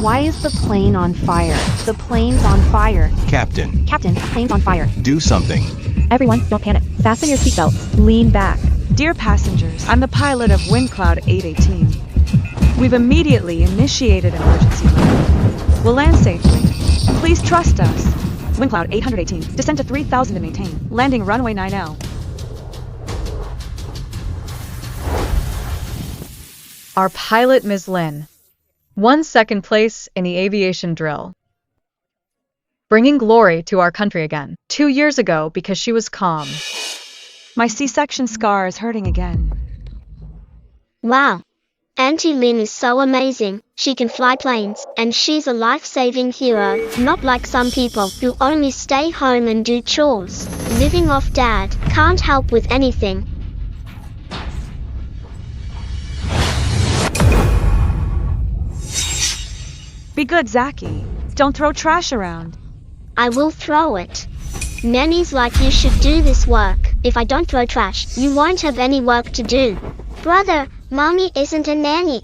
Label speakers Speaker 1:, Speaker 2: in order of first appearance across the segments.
Speaker 1: Why is the plane on fire? The plane's on fire.
Speaker 2: Captain,
Speaker 1: Captain, plane's on fire.
Speaker 2: do something.
Speaker 1: Everyone, don't panic. Fasten your seatbelts. Lean back.
Speaker 3: Dear passengers, I'm the pilot of WindCloud 818. We've immediately initiated emergency landing. We'll land safely. Please trust us. WindCloud 818, descent to 3,000 to maintain. Landing runway 9L.
Speaker 4: Our pilot, Ms. Lin, won second place in the aviation drill, bringing glory to our country again 2 years ago because she was calm.
Speaker 3: My C-section scar is hurting again.
Speaker 5: Wow. Auntie Lin is so amazing. She can fly planes, and she's a life-saving hero, not like some people who only stay home and do chores. Living off Dad, can't help with anything.
Speaker 3: Be good, Zaki. Don't throw trash around.
Speaker 5: I will throw it. Nannies like you should do this work. If I don't throw trash, you won't have any work to do. Brother, Mommy isn't a nanny.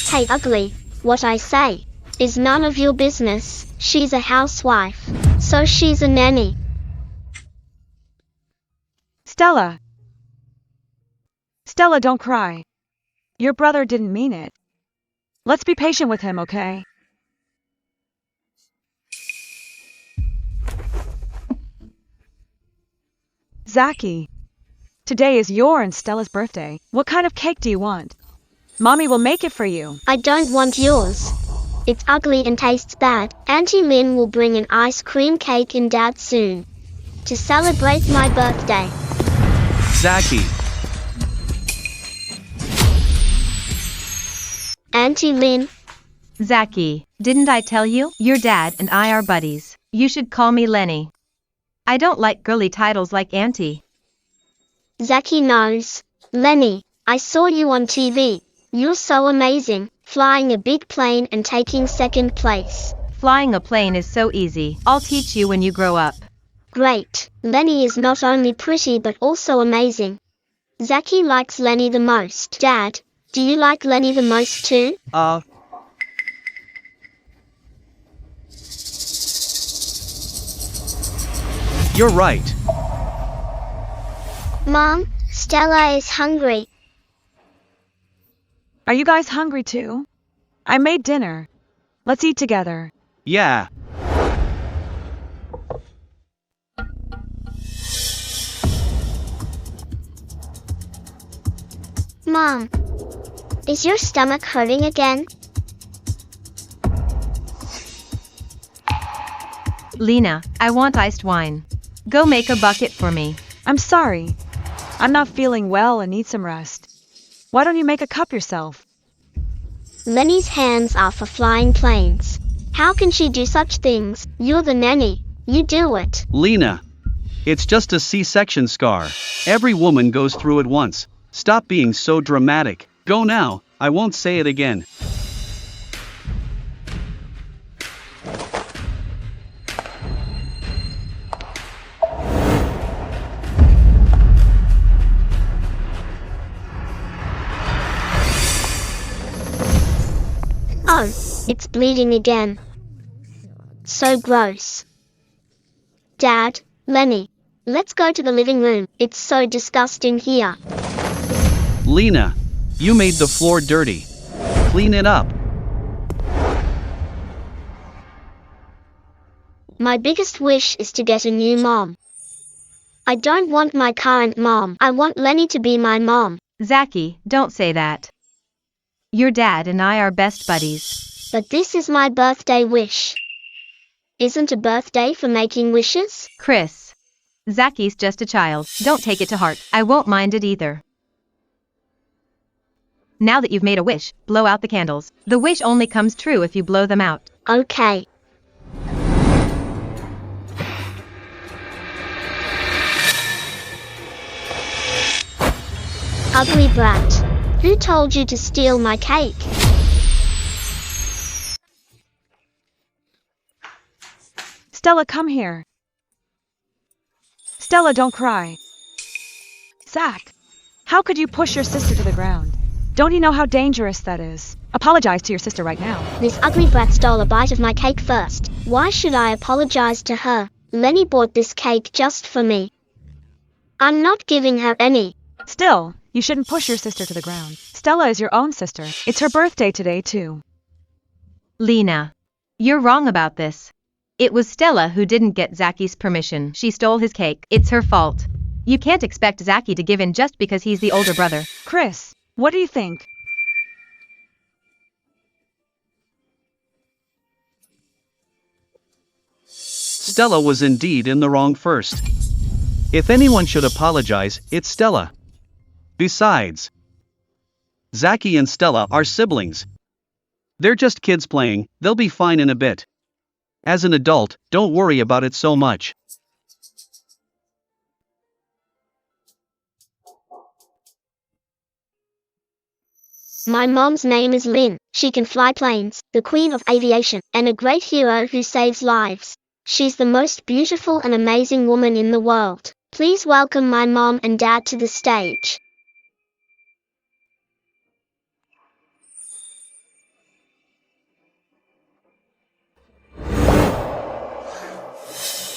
Speaker 5: Hey, ugly, what I say is none of your business. She's a housewife, so she's a nanny.
Speaker 3: Stella. Stella, don't cry. Your brother didn't mean it. Let's be patient with him, okay? Zaki, today is your and Stella's birthday. What kind of cake do you want? Mommy will make it for you.
Speaker 5: I don't want yours. It's ugly and tastes bad. Auntie Lin will bring an ice cream cake in Dad soon. To celebrate my birthday.
Speaker 6: Zaki,
Speaker 5: Auntie Lin,
Speaker 7: Zaki, didn't I tell you? Your dad and I are buddies. You should call me Lenny. I don't like girly titles like Auntie.
Speaker 5: Zaki knows. Lenny, I saw you on TV. You're so amazing, flying a big plane and taking second place.
Speaker 7: Flying a plane is so easy. I'll teach you when you grow up.
Speaker 5: Great. Lenny is not only pretty but also amazing. Zaki likes Lenny the most. Dad, do you like Lenny the most too?
Speaker 6: you're right.
Speaker 5: Mom, Stella is hungry.
Speaker 3: Are you guys hungry too? I made dinner. Let's eat together.
Speaker 6: Yeah.
Speaker 5: Mom, is your stomach hurting again?
Speaker 7: Lena, I want iced wine. Go make a bucket for me.
Speaker 3: I'm sorry. I'm not feeling well and need some rest. Why don't you make a cup yourself?
Speaker 5: Lenny's hands are for flying planes. How can she do such things? You're the nanny. You do it.
Speaker 6: Lena, it's just a C-section scar. Every woman goes through it once. Stop being so dramatic. Go now, I won't say it again.
Speaker 5: Oh, it's bleeding again. So gross. Dad, Lenny, let's go to the living room. It's so disgusting here.
Speaker 6: Lena, you made the floor dirty. Clean it up.
Speaker 5: My biggest wish is to get a new mom. I don't want my current mom. I want Lenny to be my mom.
Speaker 7: Zaki, don't say that. Your dad and I are best buddies.
Speaker 5: But this is my birthday wish. Isn't a birthday for making wishes?
Speaker 7: Chris. Zaki's just a child. Don't take it to heart. I won't mind it either. Now that you've made a wish, blow out the candles. The wish only comes true if you blow them out.
Speaker 5: Okay. Ugly brat. Who told you to steal my cake?
Speaker 3: Stella, come here. Stella, don't cry. Zach, how could you push your sister to the ground? Don't you know how dangerous that is? Apologize to your sister right now.
Speaker 5: This ugly brat stole a bite of my cake first. Why should I apologize to her? Lenny bought this cake just for me. I'm not giving her any.
Speaker 3: Still, you shouldn't push your sister to the ground. Stella is your own sister. It's her birthday today, too.
Speaker 7: Lena, you're wrong about this. It was Stella who didn't get Zacky's permission. She stole his cake. It's her fault. You can't expect Zacky to give in just because he's the older brother.
Speaker 3: Chris, what do you think?
Speaker 6: Stella was indeed in the wrong first. If anyone should apologize, it's Stella. Besides, Zacky and Stella are siblings. They're just kids playing, they'll be fine in a bit. As an adult, don't worry about it so much.
Speaker 5: My mom's name is Lynn. She can fly planes, the queen of aviation, and a great hero who saves lives. She's the most beautiful and amazing woman in the world. Please welcome my mom and dad to the stage.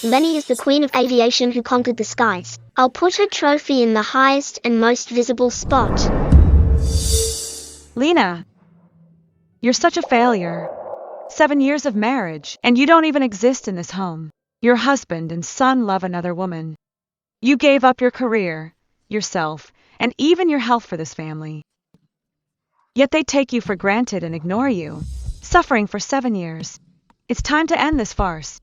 Speaker 5: Lenny is the queen of aviation who conquered the skies. I'll put her trophy in the highest and most visible spot.
Speaker 3: Lena, you're such a failure. 7 years of marriage, and you don't even exist in this home. Your husband and son love another woman. You gave up your career, yourself, and even your health for this family. Yet they take you for granted and ignore you, suffering for 7 years. It's time to end this farce.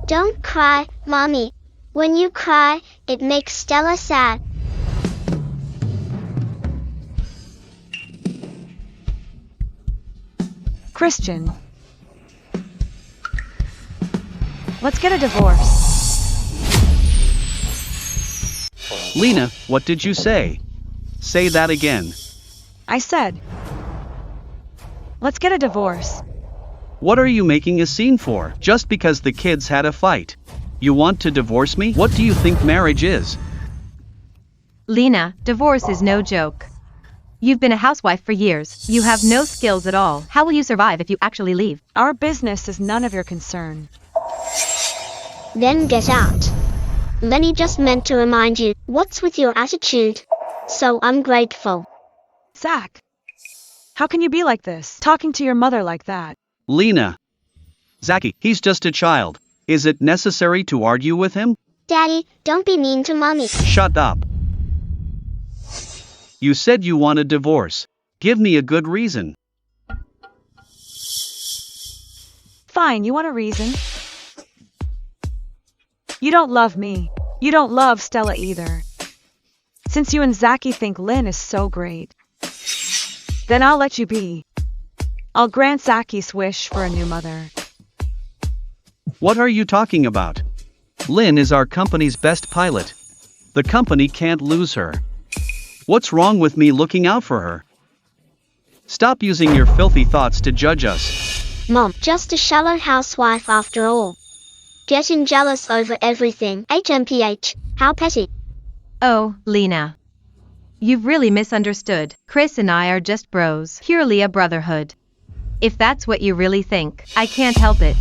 Speaker 5: Don't cry, Mommy. When you cry, it makes Stella sad.
Speaker 3: Christian, let's get a divorce.
Speaker 6: Lena, what did you say? Say that again.
Speaker 3: I said, let's get a divorce.
Speaker 6: What are you making a scene for? Just because the kids had a fight? You want to divorce me? What do you think marriage is?
Speaker 7: Lena, divorce is no joke. You've been a housewife for years. You have no skills at all. How will you survive if you actually leave?
Speaker 3: Our business is none of your concern.
Speaker 5: Then get out. Lenny just meant to remind you, what's with your attitude? So ungrateful.
Speaker 3: Zach, how can you be like this, talking to your mother like that?
Speaker 6: Lena. Zacky, he's just a child. Is it necessary to argue with him?
Speaker 5: Daddy, don't be mean to Mommy.
Speaker 6: Shut up. You said you want a divorce. Give me a good reason.
Speaker 3: Fine, you want a reason? You don't love me. You don't love Stella either. Since you and Zacky think Lynn is so great, then I'll let you be. I'll grant Zacky's wish for a new mother.
Speaker 6: What are you talking about? Lynn is our company's best pilot. The company can't lose her. What's wrong with me looking out for her? Stop using your filthy thoughts to judge us.
Speaker 5: Mom, just a shallow housewife after all. Getting jealous over everything. HMPH, how petty.
Speaker 7: Oh, Lena. You've really misunderstood. Chris and I are just bros. Purely a brotherhood. If that's what you really think, I can't help it.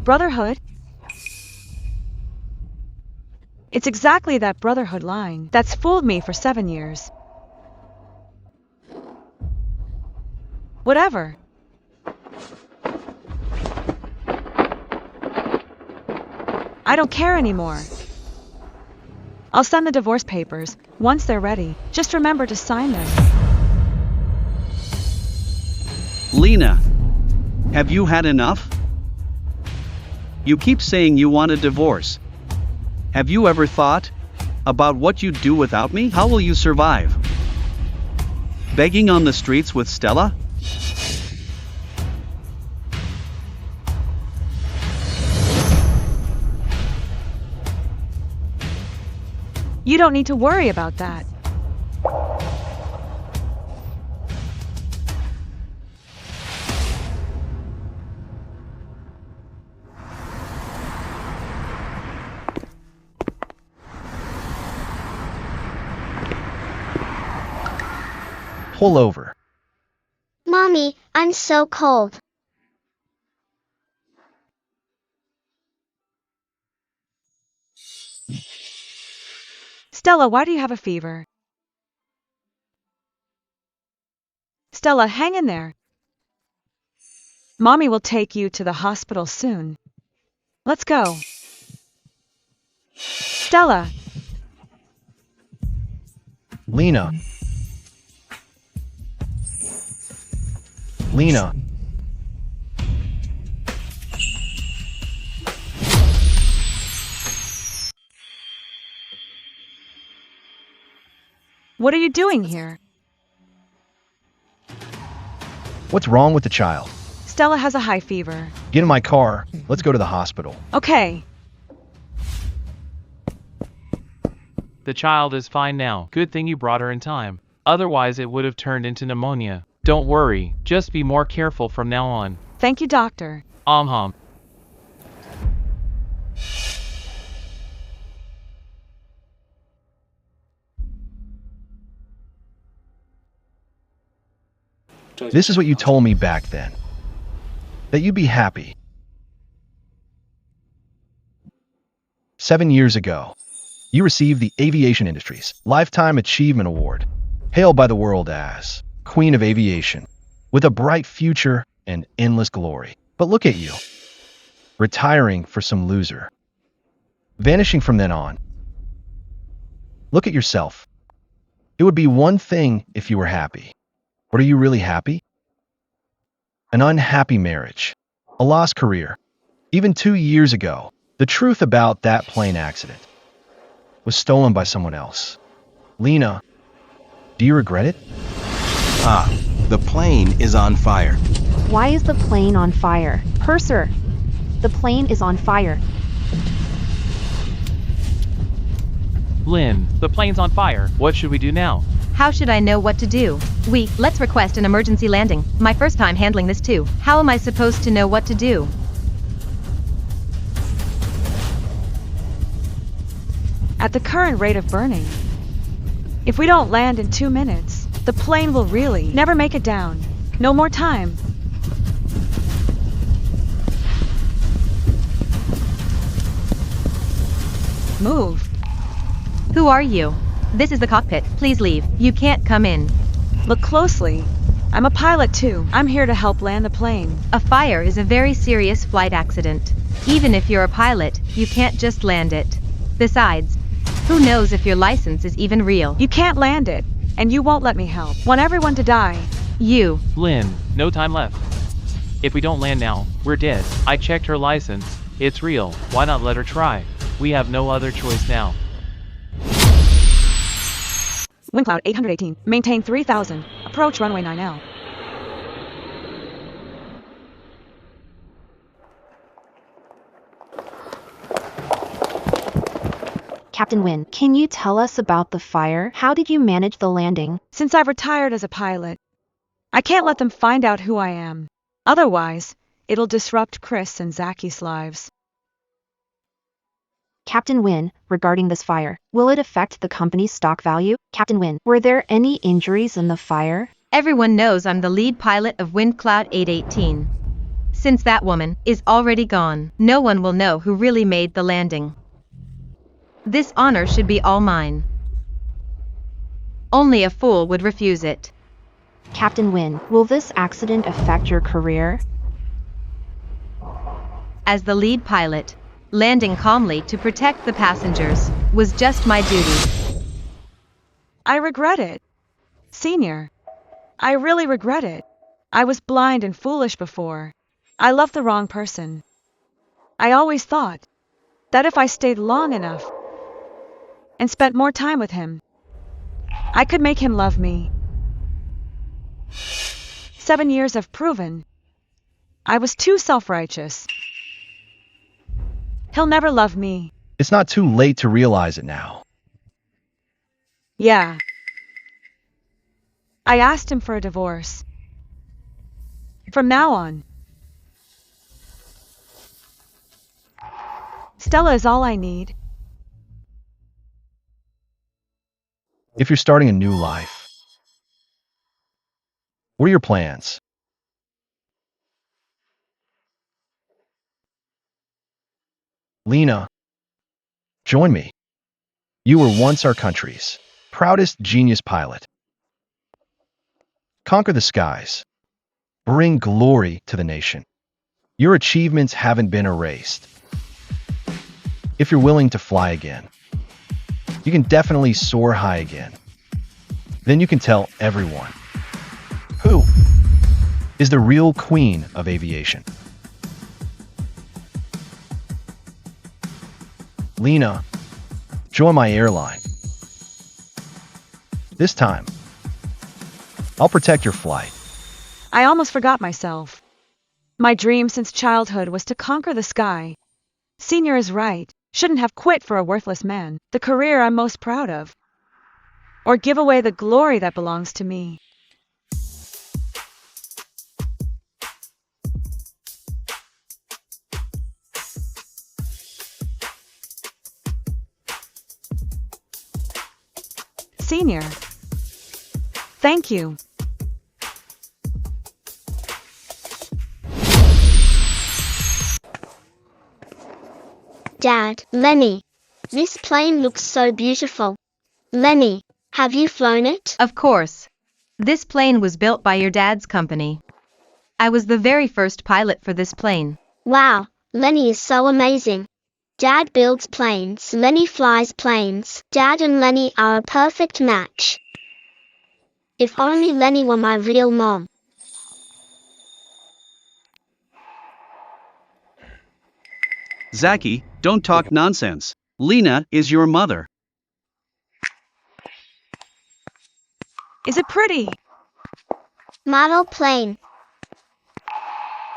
Speaker 3: Brotherhood? It's exactly that brotherhood line that's fooled me for 7 years. Whatever. I don't care anymore. I'll send the divorce papers once they're ready. Just remember to sign them.
Speaker 6: Lena. Have you had enough? You keep saying you want a divorce. Have you ever thought about what you'd do without me? How will you survive? Begging on the streets with Stella?
Speaker 3: You don't need to worry about that.
Speaker 2: pull over.
Speaker 5: Mommy, I'm so cold.
Speaker 3: Stella, why do you have a fever? Stella, hang in there. Mommy will take you to the hospital soon. Let's go. Stella,
Speaker 2: Lena. Lena.
Speaker 3: what are you doing here?
Speaker 2: What's wrong with the child?
Speaker 3: Stella has a high fever.
Speaker 2: Get in my car. Let's go to the hospital.
Speaker 3: Okay.
Speaker 8: The child is fine now. Good thing you brought her in time. Otherwise it would have turned into pneumonia. Don't worry, just be more careful from now on.
Speaker 3: Thank you, doctor.
Speaker 8: Hum.
Speaker 2: This is what you told me back then. That you'd be happy. 7 years ago, you received the aviation industry's Lifetime Achievement Award, hailed by the world as Queen of Aviation, with a bright future and endless glory. But look at you, retiring for some loser, vanishing from then on. Look at yourself. It would be one thing if you were happy. But are you really happy? An unhappy marriage, a lost career. Even 2 years ago, the truth about that plane accident was stolen by someone else. Lena, do you regret it?
Speaker 9: Ah, the plane is on fire.
Speaker 1: Why is the plane on fire? Purser, the plane is on fire.
Speaker 8: Lynn, the plane's on fire. What should we do now?
Speaker 7: How should I know what to do? Let's request an emergency landing. My first time handling this too. How am I supposed to know what to do?
Speaker 3: At the current rate of burning, if we don't land in 2 minutes, the plane will really never make it down. No more time. Move.
Speaker 7: Who are you? This is the cockpit. Please leave. You can't come in.
Speaker 3: Look closely. I'm a pilot too. I'm here to help land the plane.
Speaker 7: A fire is a very serious flight accident. Even if you're a pilot, you can't just land it. Besides, who knows if your license is even real?
Speaker 3: You can't land it, and you won't let me help. Want everyone to die.
Speaker 7: You.
Speaker 8: Lynn, no time left. If we don't land now, we're dead. I checked her license. It's real. Why not let her try? We have no other choice now.
Speaker 3: Wind cloud 818. Maintain 3000. Approach runway 9L.
Speaker 1: Captain Wynn, can you tell us about the fire? How did you manage the landing?
Speaker 3: Since I've retired as a pilot, I can't let them find out who I am. Otherwise, it'll disrupt Chris and Zacky's lives.
Speaker 1: Captain Wynn, regarding this fire, will it affect the company's stock value? Captain Wynn, were there any injuries in the fire?
Speaker 7: Everyone knows I'm the lead pilot of Wind Cloud 818. Since that woman is already gone, no one will know who really made the landing. This honor should be all mine. Only a fool would refuse it.
Speaker 1: Captain Wynn, will this accident affect your career?
Speaker 7: As the lead pilot, landing calmly to protect the passengers was just my duty.
Speaker 3: I regret it. Senior, I really regret it. I was blind and foolish before. I loved the wrong person. I always thought that if I stayed long enough and spent more time with him, I could make him love me. 7 years have proven I was too self-righteous. He'll never love me.
Speaker 2: It's not too late to realize it now.
Speaker 3: Yeah. I asked him for a divorce. From now on, Stella is all I need.
Speaker 2: If you're starting a new life, What are your plans? Lena, join me. You were once our country's proudest genius pilot. Conquer the skies. Bring glory to the nation. Your achievements haven't been erased. If you're willing to fly again, you can definitely soar high again. Then you can tell everyone who is the real queen of aviation. Lena, join my airline. This time, I'll protect your flight.
Speaker 3: I almost forgot myself. My dream since childhood was to conquer the sky. Senior is right. Shouldn't have quit for a worthless man, the career I'm most proud of. Or give away the glory that belongs to me. Senior. Thank you.
Speaker 5: Dad, Lenny. This plane looks so beautiful. Lenny, have you flown it?
Speaker 7: Of course. This plane was built by your dad's company. I was the very first pilot for this plane.
Speaker 5: Wow, Lenny is so amazing. Dad builds planes, Lenny flies planes. Dad and Lenny are a perfect match. If only Lenny were my real mom.
Speaker 6: Zachy, don't talk nonsense. Lena is your mother.
Speaker 3: Is it pretty?
Speaker 5: Model plane.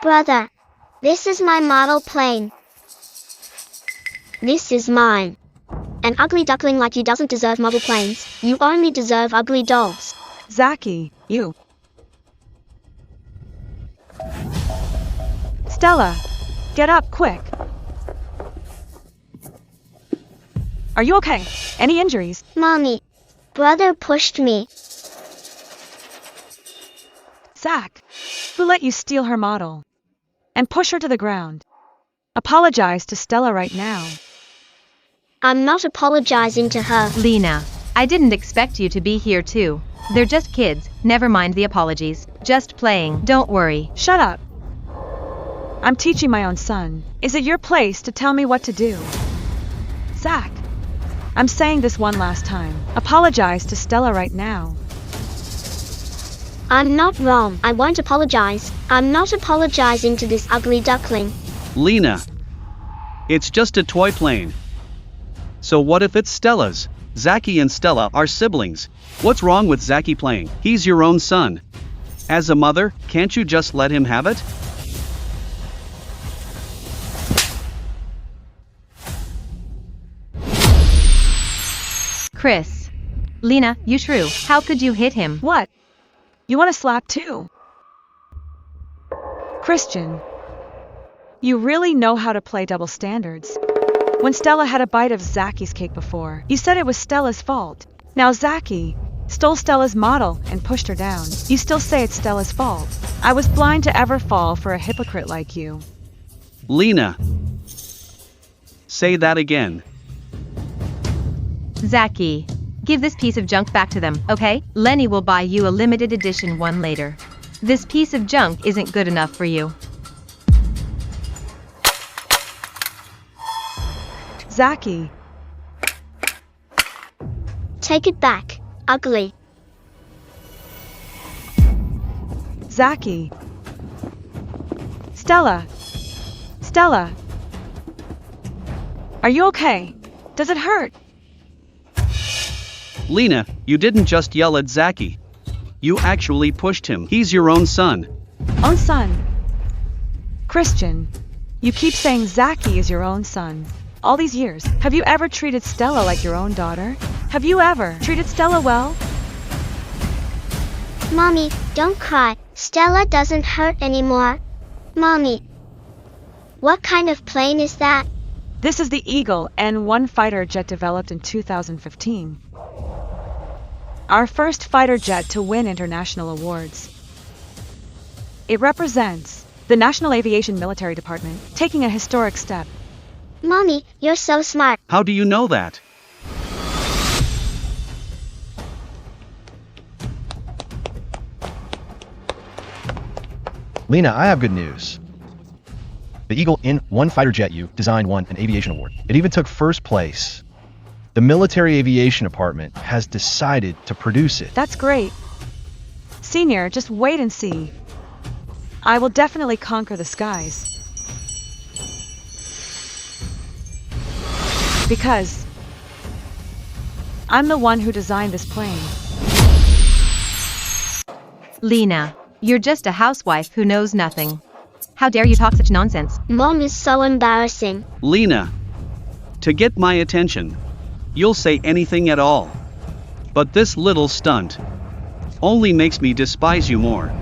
Speaker 5: Brother, this is my model plane. This is mine. An ugly duckling like you doesn't deserve model planes. You only deserve ugly dolls.
Speaker 3: Zachy, you. Stella, get up quick. Are you okay? Any injuries?
Speaker 5: Mommy, brother pushed me.
Speaker 3: Zach, who let you steal her model? And push her to the ground. Apologize to Stella right now.
Speaker 5: I'm not apologizing to her.
Speaker 7: Lena, I didn't expect you to be here too. They're just kids, never mind the apologies. Just playing, don't worry.
Speaker 3: Shut up. I'm teaching my own son. Is it your place to tell me what to do? Zach, I'm saying this one last time. Apologize to Stella right now.
Speaker 5: I'm not wrong. I won't apologize. I'm not apologizing to this ugly duckling.
Speaker 6: Lena. It's just a toy plane. So what if it's Stella's? Zachy and Stella are siblings. What's wrong with Zachy playing? He's your own son. As a mother, can't you just let him have it?
Speaker 7: Chris. Lena, you shrew. How could you hit him?
Speaker 3: What? You want to slap too? Christian, you really know how to play double standards. When Stella had a bite of Zachy's cake before, you said it was Stella's fault. Now Zachy stole Stella's model and pushed her down. You still say it's Stella's fault. I was blind to ever fall for a hypocrite like you.
Speaker 6: Lena. Say that again.
Speaker 7: Zachy. Give this piece of junk back to them, okay? Lenny will buy you a limited edition one later. This piece of junk isn't good enough for you.
Speaker 3: Zachy.
Speaker 5: Take it back, ugly.
Speaker 3: Zachy. Stella. Stella. Are you okay? Does it hurt?
Speaker 6: Lena, you didn't just yell at Zachy. You actually pushed him. He's your own son.
Speaker 3: Own son. Christian, you keep saying Zachy is your own son. All these years, have you ever treated Stella like your own daughter? Have you ever treated Stella well?
Speaker 5: Mommy, don't cry. Stella doesn't hurt anymore. Mommy. What kind of plane is that?
Speaker 3: This is the Eagle N1 fighter jet developed in 2015. Our first fighter jet to win international awards. It represents the National Aviation Military Department taking a historic step.
Speaker 5: Mommy, you're so smart.
Speaker 6: How do you know that?
Speaker 2: Lena, I have good news. The Eagle N-1 fighter jet you designed won an aviation award. It even took first place. The Military Aviation Department has decided to produce it.
Speaker 3: That's great. Senior, just wait and see. I will definitely conquer the skies. Because I'm the one who designed this plane.
Speaker 7: Lena, you're just a housewife who knows nothing. How dare you talk such nonsense?
Speaker 5: Mom is so embarrassing.
Speaker 6: Lena, to get my attention, you'll say anything at all. But this little stunt only makes me despise you more.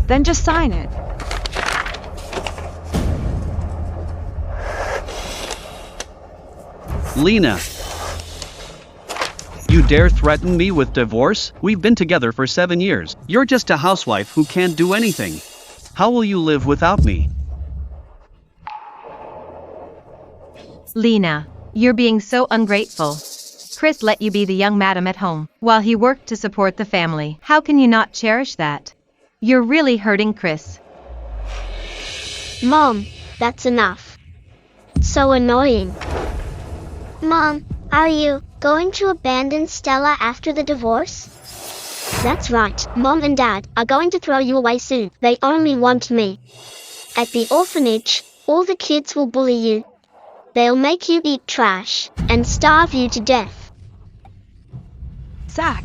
Speaker 3: Then just sign it.
Speaker 6: Lena, you dare threaten me with divorce? We've been together for 7 years. You're just a housewife who can't do anything. How will you live without me?
Speaker 7: Lena, you're being so ungrateful. Chris let you be the young madam at home, while he worked to support the family. How can you not cherish that? You're really hurting Chris.
Speaker 5: Mom, that's enough. So annoying. Mom, are you going to abandon Stella after the divorce? That's right. Mom and Dad are going to throw you away soon. They only want me. At the orphanage, all the kids will bully you. They'll make you eat trash and starve you to death.
Speaker 3: Zach,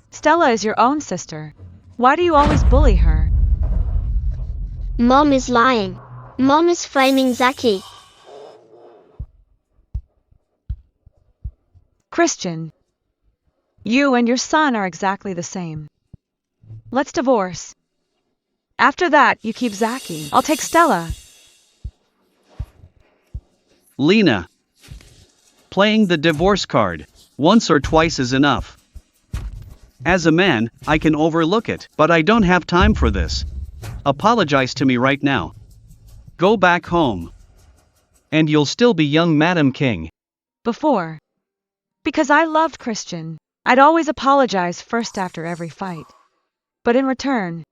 Speaker 3: Stella is your own sister. Why do you always bully her?
Speaker 5: Mom is lying. Mom is framing Zachy.
Speaker 3: Christian, you and your son are exactly the same. Let's divorce. After that, you keep Zachy. I'll take Stella.
Speaker 6: Lena, playing the divorce card once or twice is enough. As a man, I can overlook it, but I don't have time for this. Apologize to me right now. Go back home. And you'll still be young Madam King.
Speaker 3: Before. Because I loved Christian, I'd always apologize first after every fight. But in return,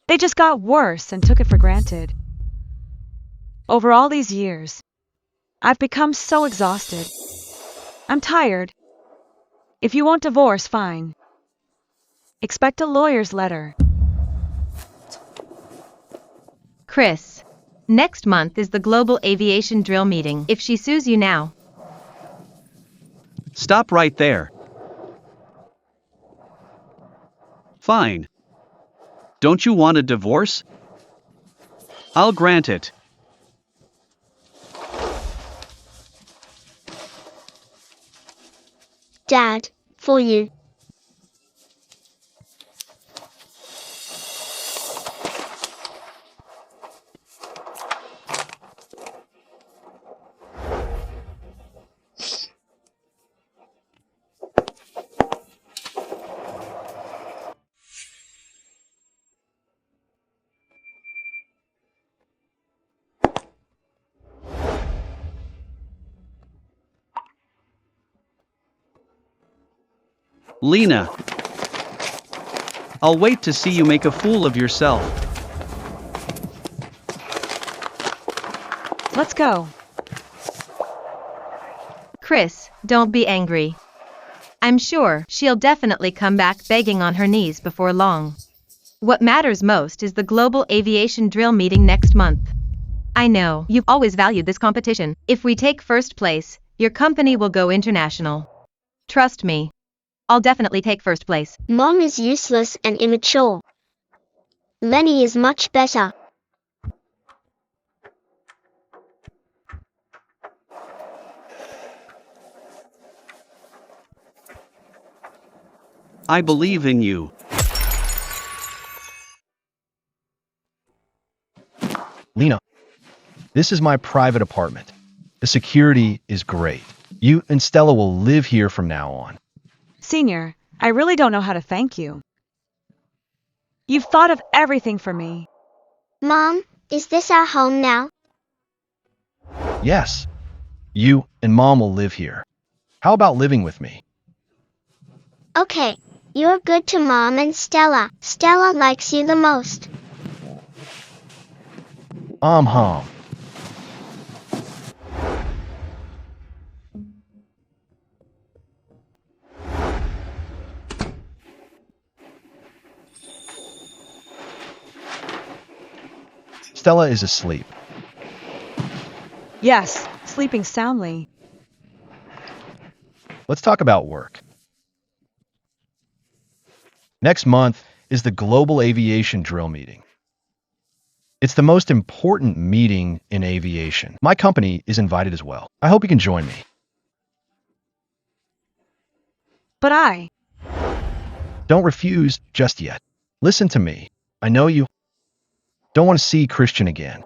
Speaker 3: they just got worse and took it for granted. Over all these years, I've become so exhausted. I'm tired. If you won't divorce, fine. Expect a lawyer's letter.
Speaker 7: Chris, next month is the Global Aviation Drill meeting. If she sues you now.
Speaker 6: Stop right there. Fine. Don't you want a divorce? I'll grant it.
Speaker 5: Dad, for you.
Speaker 6: Lena, I'll wait to see you make a fool of yourself.
Speaker 3: Let's go.
Speaker 7: Chris, don't be angry. I'm sure she'll definitely come back begging on her knees before long. What matters most is the Global Aviation Drill meeting next month. I know you've always valued this competition. If we take first place, your company will go international. Trust me. I'll definitely take first place.
Speaker 5: Mom is useless and immature. Lenny is much better.
Speaker 6: I believe in you.
Speaker 2: Lena, this is my private apartment. The security is great. You and Stella will live here from now on.
Speaker 3: Senior, I really don't know how to thank you. You've thought of everything for me.
Speaker 5: Mom, is this our home now?
Speaker 2: Yes. You and Mom will live here. How about living with me?
Speaker 5: Okay, you're good to Mom and Stella. Stella likes you the most.
Speaker 2: Hum. Stella is asleep.
Speaker 3: Yes, sleeping soundly.
Speaker 2: Let's talk about work. Next month is the Global Aviation Drill Meeting. It's the most important meeting in aviation. My company is invited as well. I hope you can join me.
Speaker 3: But I...
Speaker 2: Don't refuse just yet. Listen to me. I know you don't want to see Christian again.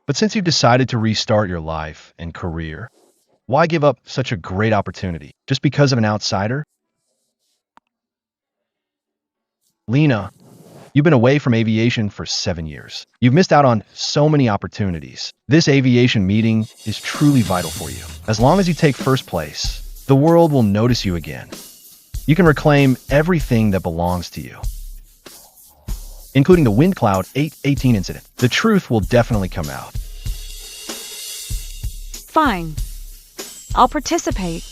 Speaker 2: But since you've decided to restart your life and career, why give up such a great opportunity just because of an outsider? Lena, you've been away from aviation for 7 years. You've missed out on so many opportunities. This aviation meeting is truly vital for you. As long as you take first place, the world will notice you again. You can reclaim everything that belongs to you, including the Wind Cloud 818 incident. The truth will definitely come out.
Speaker 3: Fine. I'll participate.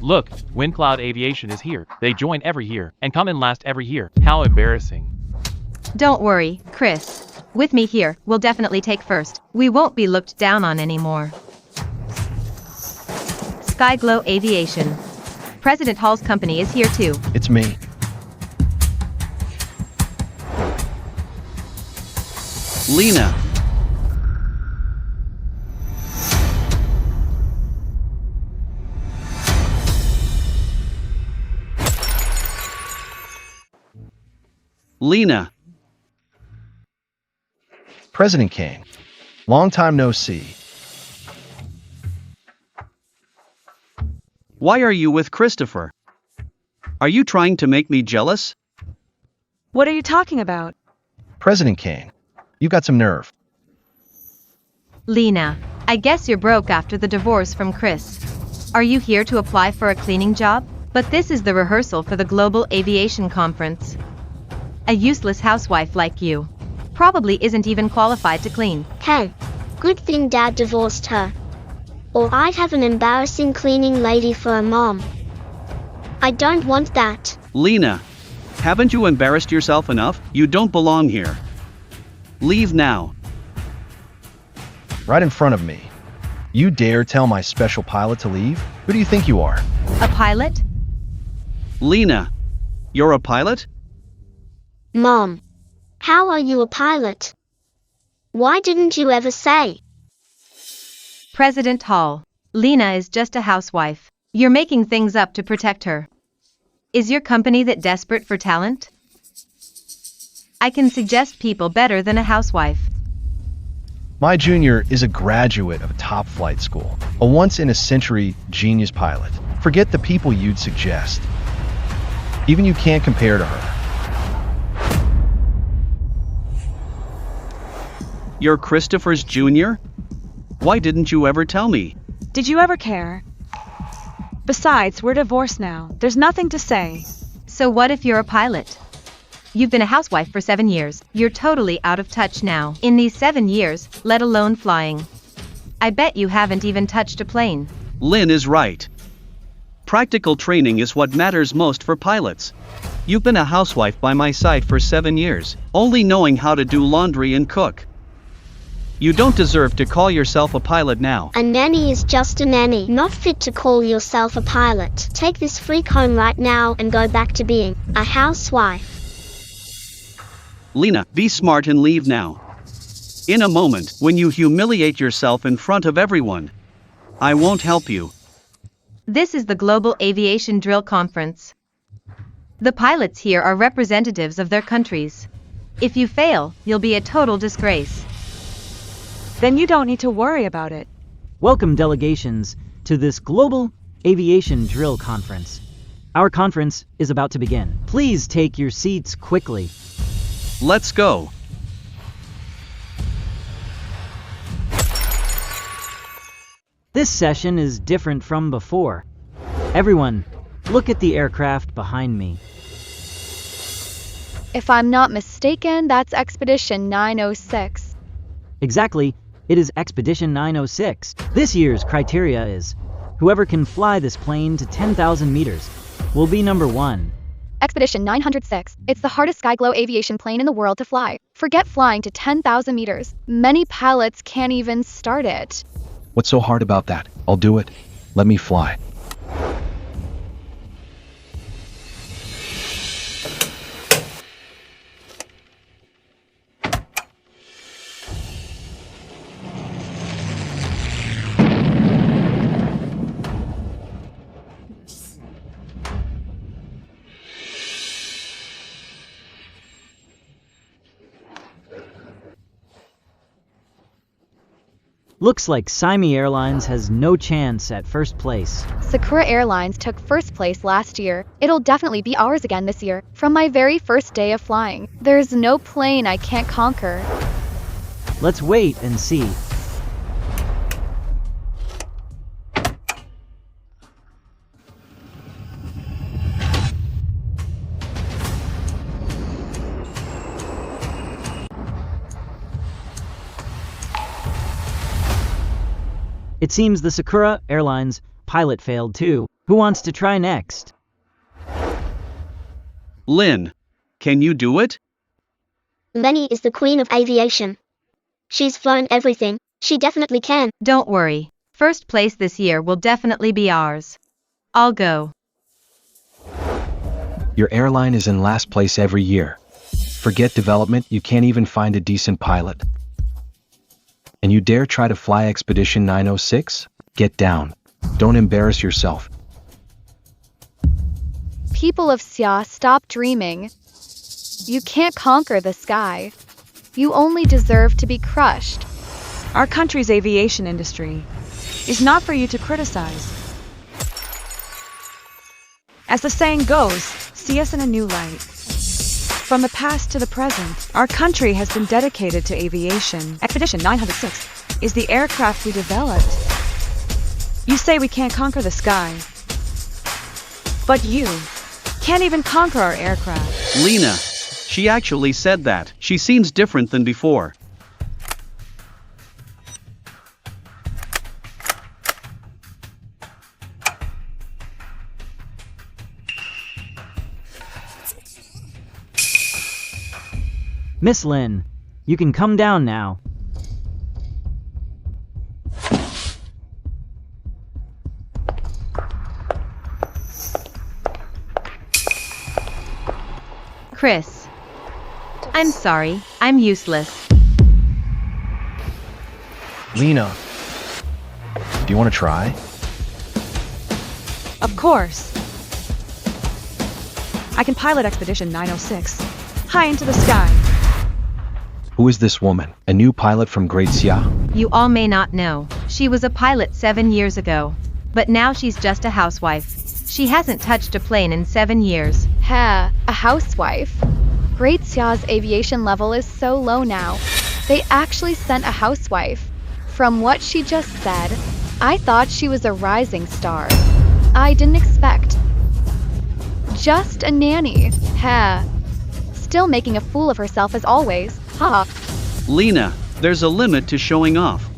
Speaker 8: Look, Windcloud Aviation is here. They join every year and come in last every year. How embarrassing.
Speaker 7: Don't worry, Chris. With me here, we'll definitely take first. We won't be looked down on anymore. Skyglow Aviation. President Hall's company is here too.
Speaker 2: It's me.
Speaker 6: Lena. Lena.
Speaker 2: President Kane. Long time no see.
Speaker 6: Why are you with Christopher? Are you trying to make me jealous?
Speaker 3: What are you talking about?
Speaker 2: President Kane, you've got some nerve.
Speaker 7: Lena, I guess you're broke after the divorce from Chris. Are you here to apply for a cleaning job? But this is the rehearsal for the Global Aviation Conference. A useless housewife like you probably isn't even qualified to clean.
Speaker 5: Hey, good thing Dad divorced her. Or I'd have an embarrassing cleaning lady for a mom. I don't want that.
Speaker 6: Lena, haven't you embarrassed yourself enough? You don't belong here. Leave now.
Speaker 2: Right in front of me. You dare tell my special pilot to leave? Who do you think you are?
Speaker 7: A pilot?
Speaker 6: Lena, you're a pilot?
Speaker 5: Mom, how are you a pilot? Why didn't you ever say?
Speaker 7: President Hall. Lena is just a housewife. You're making things up to protect her. Is your company that desperate for talent? I can suggest people better than a housewife.
Speaker 2: My junior is a graduate of a top flight school, a once-in-a-century genius pilot. Forget the people you'd suggest. Even you can't compare to her.
Speaker 6: You're Christopher's junior? Why didn't you ever tell me?
Speaker 3: Did you ever care? Besides, we're divorced now. There's nothing to say.
Speaker 7: So what if you're a pilot? You've been a housewife for 7 years. You're totally out of touch now. In these 7 years, let alone flying. I bet you haven't even touched a plane.
Speaker 6: Lynn is right. Practical training is what matters most for pilots. You've been a housewife by my side for 7 years, only knowing how to do laundry and cook. You don't deserve to call yourself a pilot now.
Speaker 5: A nanny is just a nanny, not fit to call yourself a pilot. Take this freak home right now and go back to being a housewife.
Speaker 6: Lena, be smart and leave now. In a moment, when you humiliate yourself in front of everyone, I won't help you.
Speaker 7: This is the Global Aviation Drill Conference. The pilots here are representatives of their countries. If you fail, you'll be a total disgrace.
Speaker 3: Then you don't need to worry about it.
Speaker 10: Welcome delegations to this Global Aviation Drill Conference. Our conference is about to begin. Please take your seats quickly.
Speaker 6: Let's go.
Speaker 10: This session is different from before. Everyone, look at the aircraft behind me.
Speaker 11: If I'm not mistaken, that's Expedition 906.
Speaker 10: Exactly, it is Expedition 906. This year's criteria is, whoever can fly this plane to 10,000 meters will be number 1.
Speaker 11: Expedition 906. It's the hardest sky-glow aviation plane in the world to fly. Forget flying to 10,000 meters. Many pilots can't even start it.
Speaker 2: What's so hard about that? I'll do it. Let me fly.
Speaker 10: Looks like Simi Airlines has no chance at first place.
Speaker 11: Sakura Airlines took first place last year. It'll definitely be ours again this year. From my very first day of flying, there's no plane I can't conquer.
Speaker 10: Let's wait and see. It seems the Sakura Airlines pilot failed too. Who wants to try next?
Speaker 6: Lynn, can you do it?
Speaker 5: Lenny is the queen of aviation. She's flown everything. She definitely can.
Speaker 7: Don't worry. First place this year will definitely be ours. I'll go.
Speaker 2: Your airline is in last place every year. Forget development, you can't even find a decent pilot. And you dare try to fly Expedition 906? Get down. Don't embarrass yourself.
Speaker 11: People of Xia, stop dreaming. You can't conquer the sky. You only deserve to be crushed.
Speaker 3: Our country's aviation industry is not for you to criticize. As the saying goes, see us in a new light. From the past to the present, our country has been dedicated to aviation. Expedition 906 is the aircraft we developed. You say we can't conquer the sky, but you can't even conquer our aircraft.
Speaker 6: Lena, she actually said that. She seems different than before.
Speaker 10: Miss Lynn, you can come down now.
Speaker 7: Chris. I'm sorry, I'm useless.
Speaker 2: Lena, do you want to try?
Speaker 3: Of course. I can pilot Expedition 906 high into the sky.
Speaker 2: Who is this woman? A new pilot from Great Xia?
Speaker 7: You all may not know, she was a pilot 7 years ago. But now she's just a housewife. She hasn't touched a plane in 7 years.
Speaker 11: Heh, a housewife. Great Xia's aviation level is so low now. They actually sent a housewife. From what she just said, I thought she was a rising star. I didn't expect. Just a nanny. Heh. Still making a fool of herself as always. Ha.
Speaker 6: Lena, there's a limit to showing off.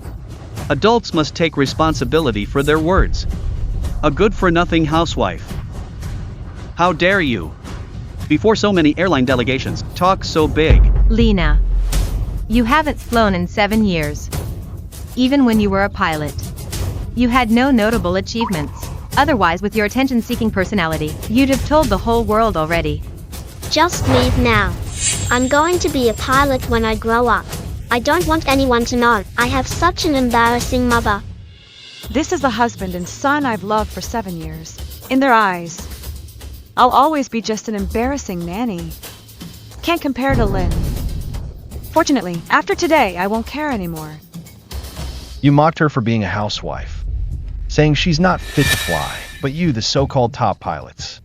Speaker 6: Adults must take responsibility for their words. A good-for-nothing housewife. How dare you? Before so many airline delegations, talk so big.
Speaker 7: Lena. You haven't flown in 7 years. Even when you were a pilot. You had no notable achievements. Otherwise, with your attention-seeking personality, you'd have told the whole world already.
Speaker 5: Just leave now. I'm going to be a pilot when I grow up. I don't want anyone to know. I have such an embarrassing mother.
Speaker 3: This is the husband and son I've loved for 7 years. In their eyes, I'll always be just an embarrassing nanny. Can't compare to Lynn. Fortunately, after today, I won't care anymore.
Speaker 2: You mocked her for being a housewife, saying she's not fit to fly, but you, the so-called top pilots.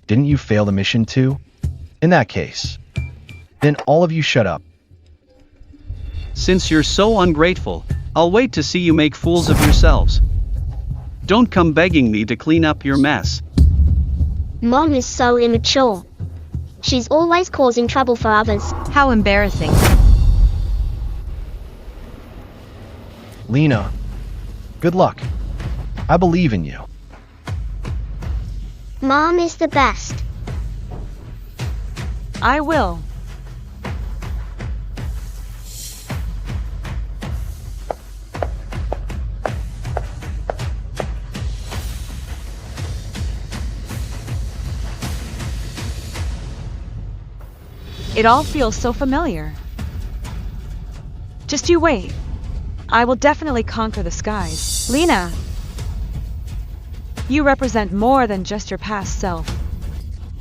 Speaker 2: Didn't you fail the mission too? In that case, then all of you shut up.
Speaker 6: Since you're so ungrateful, I'll wait to see you make fools of yourselves. Don't come begging me to clean up your mess.
Speaker 5: Mom is so immature. She's always causing trouble for others.
Speaker 7: How embarrassing.
Speaker 2: Lena, good luck. I believe in you.
Speaker 5: Mom is the best.
Speaker 3: I will. It all feels so familiar. Just you wait. I will definitely conquer the skies. Lena, you represent more than just your past self,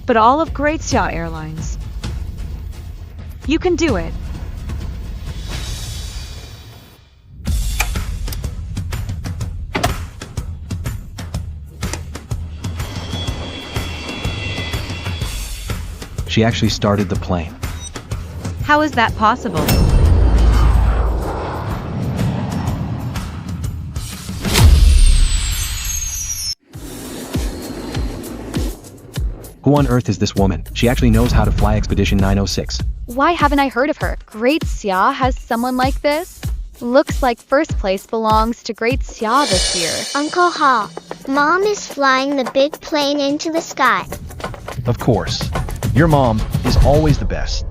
Speaker 3: but all of Gratia Airlines. You can do it.
Speaker 9: She actually started the plane.
Speaker 7: How is that possible?
Speaker 9: Who on earth is this woman? She actually knows how to fly Expedition 906.
Speaker 11: Why haven't I heard of her? Great Xia has someone like this? Looks like first place belongs to Great Xia this year.
Speaker 5: Uncle Ha, Mom is flying the big plane into the sky.
Speaker 2: Of course, your mom is always the best.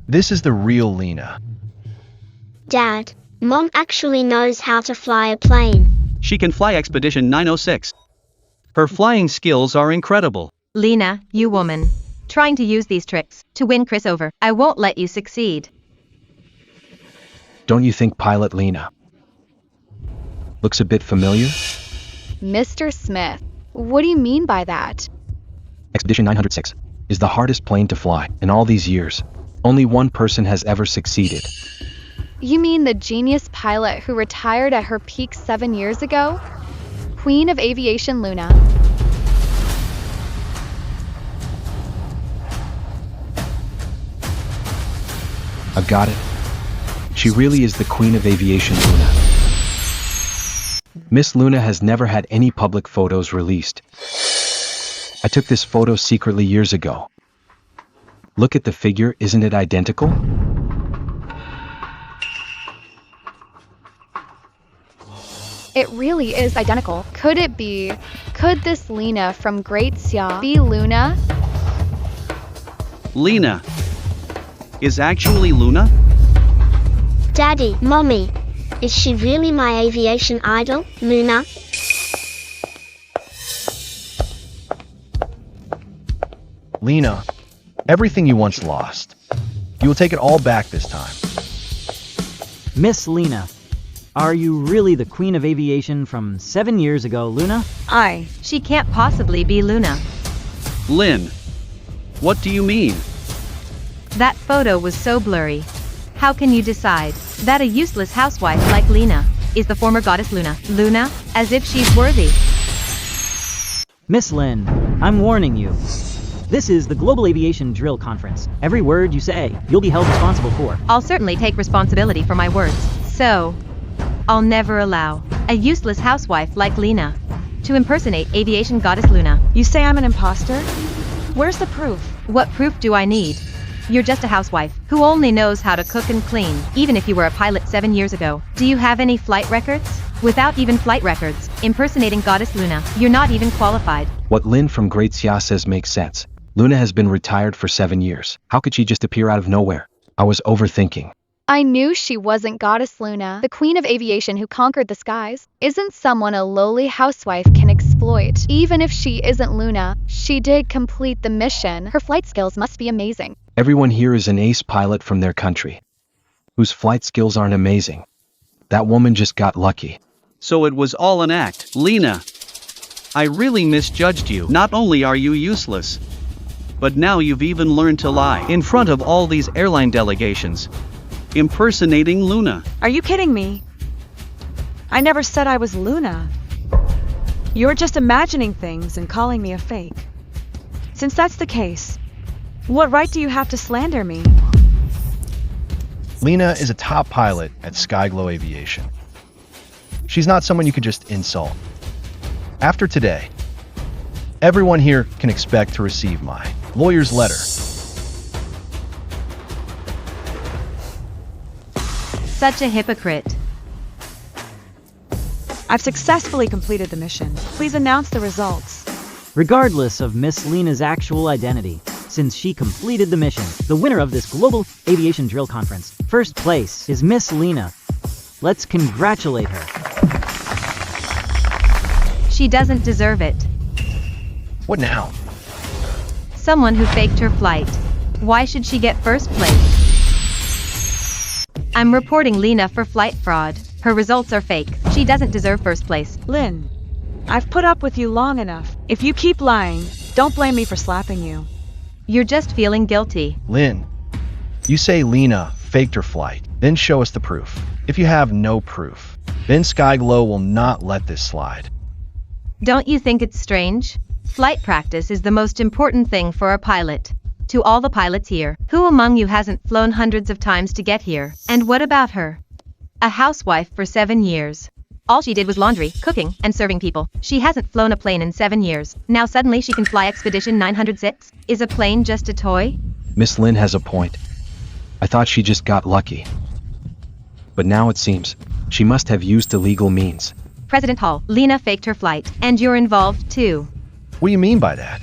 Speaker 2: This is the real Lena.
Speaker 5: Dad, Mom actually knows how to fly a plane.
Speaker 6: She can fly Expedition 906. Her flying skills are incredible.
Speaker 7: Lena, you woman. Trying to use these tricks to win Chris over. I won't let you succeed.
Speaker 9: Don't you think Pilot Lena looks a bit familiar?
Speaker 11: Mr. Smith, what do you mean by that?
Speaker 9: Expedition 906 is the hardest plane to fly in all these years. Only one person has ever succeeded.
Speaker 11: You mean the genius pilot who retired at her peak 7 years ago? Queen of Aviation Luna.
Speaker 9: I've got it. She really is the Queen of Aviation Luna. Miss Luna has never had any public photos released. I took this photo secretly years ago. Look at the figure, isn't it identical?
Speaker 11: It really is identical. Could it be? Could this Lena from Great Xia be Luna?
Speaker 6: Lena is actually Luna?
Speaker 5: Daddy, Mommy, is she really my aviation idol, Luna?
Speaker 2: Lena, everything you once lost, you will take it all back this time.
Speaker 10: Miss Lena, are you really the Queen of Aviation from 7 years ago, Luna?
Speaker 7: She can't possibly be Luna.
Speaker 6: Lynn, what do you mean?
Speaker 7: That photo was so blurry. How can you decide that a useless housewife like Lena is the former goddess Luna? Luna, as if she's worthy.
Speaker 10: Miss Lynn, I'm warning you. This is the Global Aviation Drill Conference. Every word you say, you'll be held responsible for.
Speaker 7: I'll certainly take responsibility for my words. So, I'll never allow a useless housewife like Lena to impersonate aviation goddess Luna.
Speaker 3: You say I'm an imposter? Where's the proof?
Speaker 7: What proof do I need? You're just a housewife who only knows how to cook and clean, even if you were a pilot 7 years ago. Do you have any flight records? Without even flight records, impersonating goddess Luna, you're not even qualified.
Speaker 9: What Lynn from Great Xia says makes sense. Luna has been retired for 7 years. How could she just appear out of nowhere? I was overthinking.
Speaker 11: I knew she wasn't Goddess Luna, the Queen of Aviation who conquered the skies. Isn't someone a lowly housewife can exploit? Even if she isn't Luna, she did complete the mission. Her flight skills must be amazing.
Speaker 9: Everyone here is an ace pilot from their country, whose flight skills aren't amazing. That woman just got lucky.
Speaker 6: So it was all an act. Lena, I really misjudged you. Not only are you useless, but now you've even learned to lie in front of all these airline delegations, impersonating Luna.
Speaker 3: Are you kidding me? I never said I was Luna. You're just imagining things and calling me a fake. Since that's the case, what right do you have to slander me?
Speaker 2: Lena is a top pilot at Skyglow Aviation. She's not someone you could just insult. After today, everyone here can expect to receive my lawyer's letter.
Speaker 7: Such a hypocrite.
Speaker 3: I've successfully completed the mission. Please announce the results.
Speaker 10: Regardless of Miss Lena's actual identity, since she completed the mission, the winner of this global aviation drill conference, first place, is Miss Lena. Let's congratulate her.
Speaker 7: She doesn't deserve it.
Speaker 2: What now?
Speaker 7: Someone who faked her flight. Why should she get first place? I'm reporting Lena for flight fraud. Her results are fake. She doesn't deserve first place.
Speaker 3: Lynn, I've put up with you long enough. If you keep lying, don't blame me for slapping you.
Speaker 7: You're just feeling guilty.
Speaker 2: Lynn, you say Lena faked her flight. Then show us the proof. If you have no proof, then Skyglow will not let this slide.
Speaker 7: Don't you think it's strange? Flight practice is the most important thing for a pilot. To all the pilots here, who among you hasn't flown hundreds of times to get here? And what about her? A housewife for 7 years. All she did was laundry, cooking, and serving people. She hasn't flown a plane in 7 years. Now suddenly she can fly Expedition 906? Is a plane just a toy?
Speaker 9: Miss Lynn has a point. I thought she just got lucky. But now it seems she must have used illegal means.
Speaker 7: President Hall, Lena faked her flight, and you're involved too.
Speaker 2: What do you mean by that?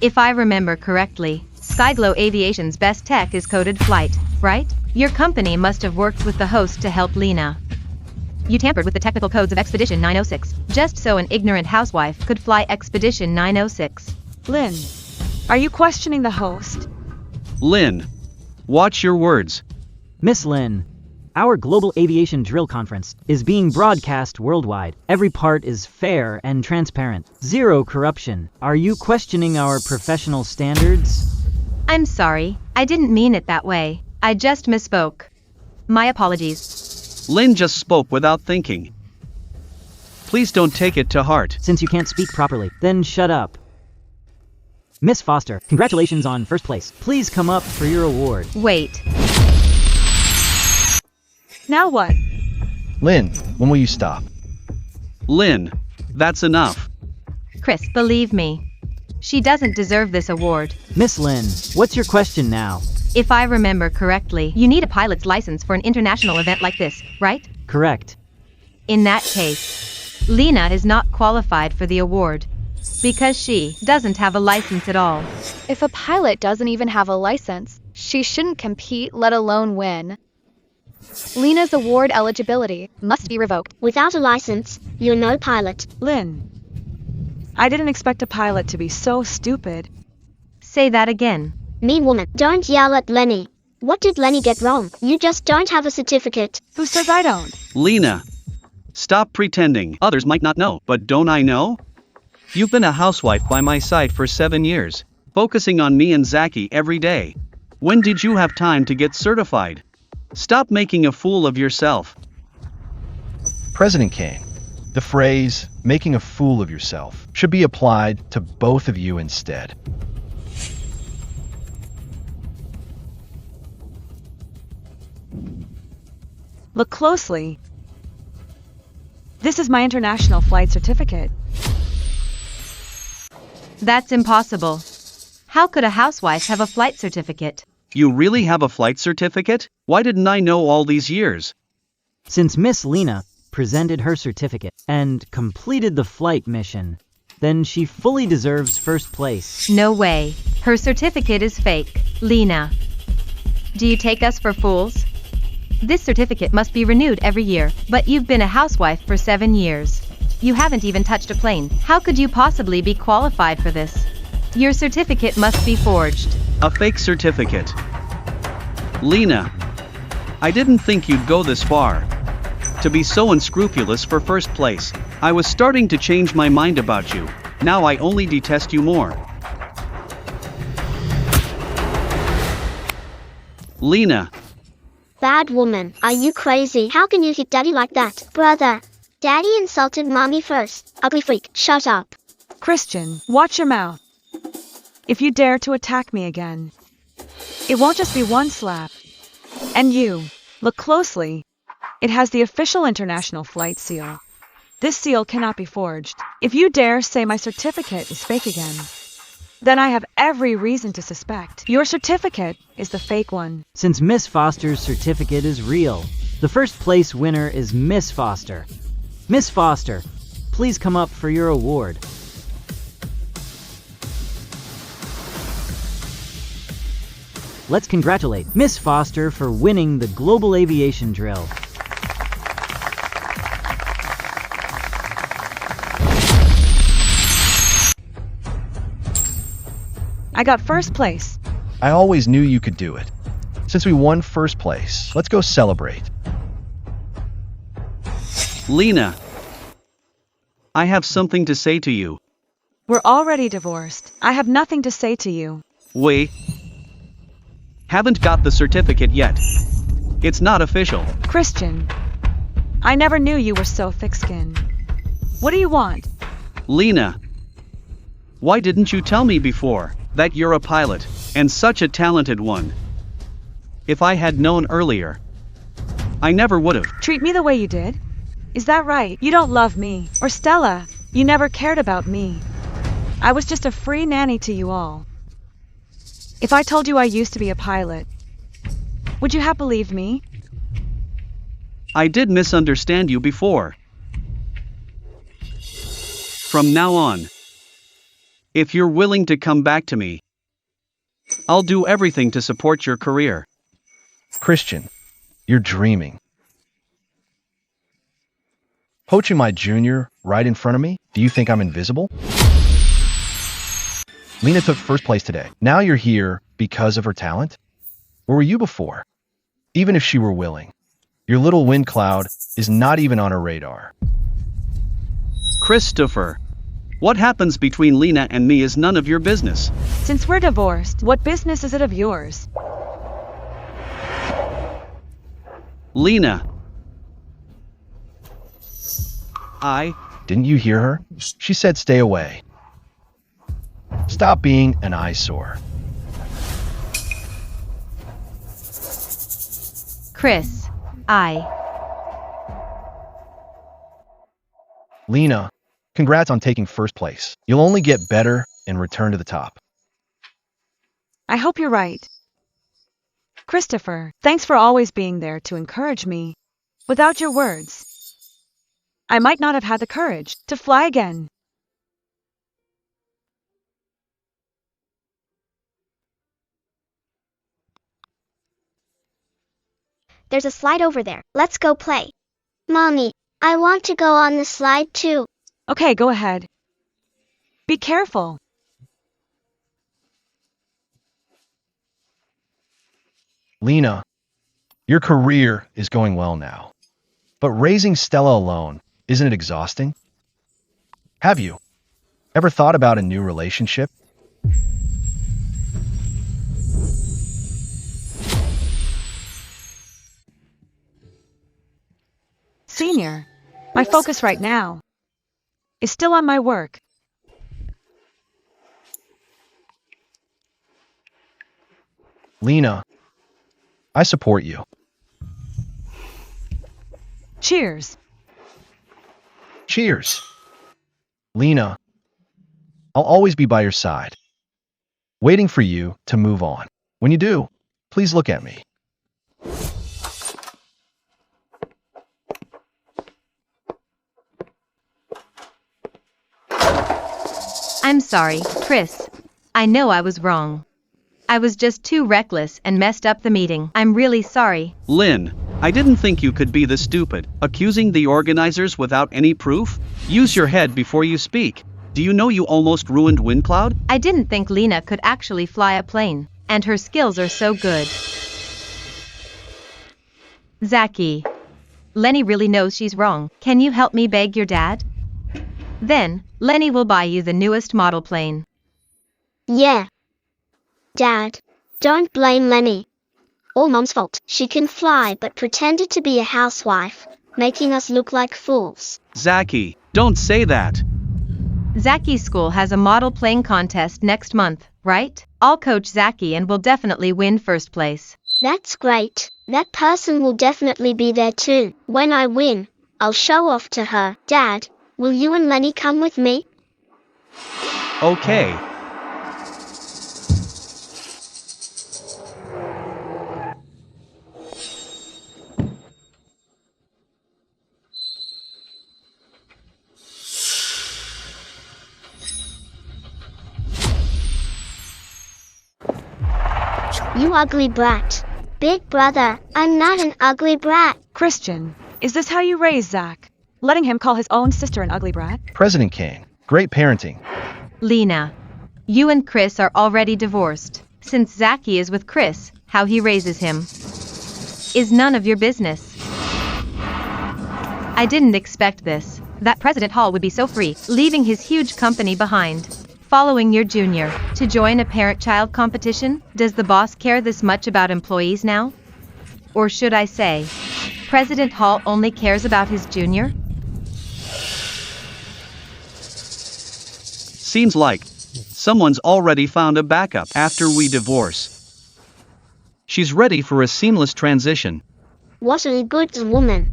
Speaker 7: If I remember correctly, Skyglow Aviation's best tech is coded flight, right? Your company must have worked with the host to help Lena. You tampered with the technical codes of Expedition 906, just so an ignorant housewife could fly Expedition 906.
Speaker 3: Lynn, are you questioning the host?
Speaker 6: Lynn, watch your words.
Speaker 10: Miss Lynn, our global aviation drill conference is being broadcast worldwide. Every part is fair and transparent. Zero corruption. Are you questioning our professional standards?
Speaker 7: I'm sorry, I didn't mean it that way. I just misspoke. My apologies.
Speaker 6: Lynn just spoke without thinking. Please don't take it to heart.
Speaker 10: Since you can't speak properly, then shut up. Miss Foster, congratulations on first place. Please come up for your award.
Speaker 7: Wait.
Speaker 3: Now what?
Speaker 2: Lynn, when will you stop?
Speaker 6: Lynn, that's enough.
Speaker 7: Chris, believe me. She doesn't deserve this award.
Speaker 10: Miss Lynn, what's your question now?
Speaker 7: If I remember correctly, you need a pilot's license for an international event like this, right?
Speaker 10: Correct.
Speaker 7: In that case, Lena is not qualified for the award because she doesn't have a license at all.
Speaker 11: If a pilot doesn't even have a license, she shouldn't compete, let alone win. Lena's award eligibility must be revoked.
Speaker 5: Without a license, you're no pilot.
Speaker 3: Lynn, I didn't expect a pilot to be so stupid.
Speaker 7: Say that again.
Speaker 5: Mean woman, don't yell at Lenny. What did Lenny get wrong? You just don't have a certificate.
Speaker 3: Who says I don't?
Speaker 6: Lena, stop pretending. Others might not know, but don't I know? You've been a housewife by my side for 7 years, focusing on me and Zaki every day. When did you have time to get certified? Stop making a fool of yourself.
Speaker 2: President Kane, the phrase, making a fool of yourself, should be applied to both of you instead.
Speaker 3: Look closely. This is my international flight certificate.
Speaker 7: That's impossible. How could a housewife have a flight certificate?
Speaker 6: You really have a flight certificate? Why didn't I know all these years?
Speaker 10: Since Miss Lena presented her certificate and completed the flight mission, then she fully deserves first place.
Speaker 7: No way. Her certificate is fake. Lena, do you take us for fools? This certificate must be renewed every year, but you've been a housewife for 7 years. You haven't even touched a plane. How could you possibly be qualified for this? Your certificate must be forged.
Speaker 6: A fake certificate. Lena, I didn't think you'd go this far. To be so unscrupulous for first place. I was starting to change my mind about you. Now I only detest you more. Lena.
Speaker 5: Bad woman, are you crazy? How can you hit daddy like that? Brother, daddy insulted mommy first. Ugly freak, shut up.
Speaker 3: Christian, watch your mouth. If you dare to attack me again, it won't just be one slap. And you, look closely. It has the official international flight seal. This seal cannot be forged. If you dare say my certificate is fake again, then I have every reason to suspect your certificate is the fake one.
Speaker 10: Since Miss Foster's certificate is real, the first place winner is Miss Foster. Miss Foster, please come up for your award. Let's congratulate Miss Foster for winning the Global Aviation Drill.
Speaker 3: I got first place.
Speaker 2: I always knew you could do it. Since we won first place, let's go celebrate.
Speaker 6: Lena. I have something to say to you.
Speaker 3: We're already divorced. I have nothing to say to you.
Speaker 6: Wait. Haven't got the certificate yet. It's not official.
Speaker 3: Christian, I never knew you were so thick-skinned. What do you want?
Speaker 6: Lena. Why didn't you tell me before that you're a pilot, and such a talented one? If I had known earlier, I never would've.
Speaker 3: Treat me the way you did? Is that right? You don't love me, or Stella. You never cared about me. I was just a free nanny to you all. If I told you I used to be a pilot, would you have believed me?
Speaker 6: I did misunderstand you before. From now on, if you're willing to come back to me, I'll do everything to support your career.
Speaker 2: Christian, you're dreaming. Poaching my junior right in front of me? Do you think I'm invisible? Lena took first place today. Now you're here because of her talent? Where were you before? Even if she were willing, your little wind cloud is not even on her radar.
Speaker 6: Christopher, what happens between Lena and me is none of your business.
Speaker 3: Since we're divorced, what business is it of yours?
Speaker 6: Lena.
Speaker 2: Didn't you hear her? She said stay away. Stop being an eyesore.
Speaker 7: Chris,
Speaker 2: Lena, congrats on taking first place. You'll only get better and return to the top.
Speaker 3: I hope you're right. Christopher, thanks for always being there to encourage me. Without your words, I might not have had the courage to fly again.
Speaker 5: There's a slide over there. Let's go play. Mommy, I want to go on the slide too.
Speaker 3: Okay, go ahead. Be careful.
Speaker 2: Lena, your career is going well now. But raising Stella alone, isn't it exhausting? Have you ever thought about a new relationship?
Speaker 3: Senior, my focus right now is still on my work.
Speaker 2: Lena, I support you.
Speaker 3: Cheers.
Speaker 2: Cheers. Lena, I'll always be by your side, waiting for you to move on. When you do, please look at me.
Speaker 7: I'm sorry, Chris. I know I was wrong. I was just too reckless and messed up the meeting. I'm really sorry.
Speaker 6: Lynn, I didn't think you could be this stupid, accusing the organizers without any proof? Use your head before you speak. Do you know you almost ruined WindCloud?
Speaker 7: I didn't think Lena could actually fly a plane, and her skills are so good. Zachy. Lenny really knows she's wrong. Can you help me beg your dad? Then, Lenny will buy you the newest model plane.
Speaker 5: Yeah. Dad, don't blame Lenny. All Mom's fault. She can fly but pretended to be a housewife, making us look like fools.
Speaker 6: Zachy, don't say that.
Speaker 7: Zachy's school has a model plane contest next month, right? I'll coach Zachy and will definitely win first place.
Speaker 5: That's great. That person will definitely be there too. When I win, I'll show off to her. Dad, will you and Lenny come with me?
Speaker 6: Okay.
Speaker 5: You ugly brat. Big brother, I'm not an ugly brat.
Speaker 3: Christian, is this how you raise Zach? Letting him call his own sister an ugly brat?
Speaker 2: President Kane, great parenting.
Speaker 7: Lena. You and Chris are already divorced. Since Zachy is with Chris, how he raises him is none of your business. I didn't expect this. That President Hall would be so free, leaving his huge company behind. Following your junior to join a parent-child competition? Does the boss care this much about employees now? Or should I say, President Hall only cares about his junior?
Speaker 6: Seems like someone's already found a backup after we divorce. She's ready for a seamless transition.
Speaker 5: What a good woman.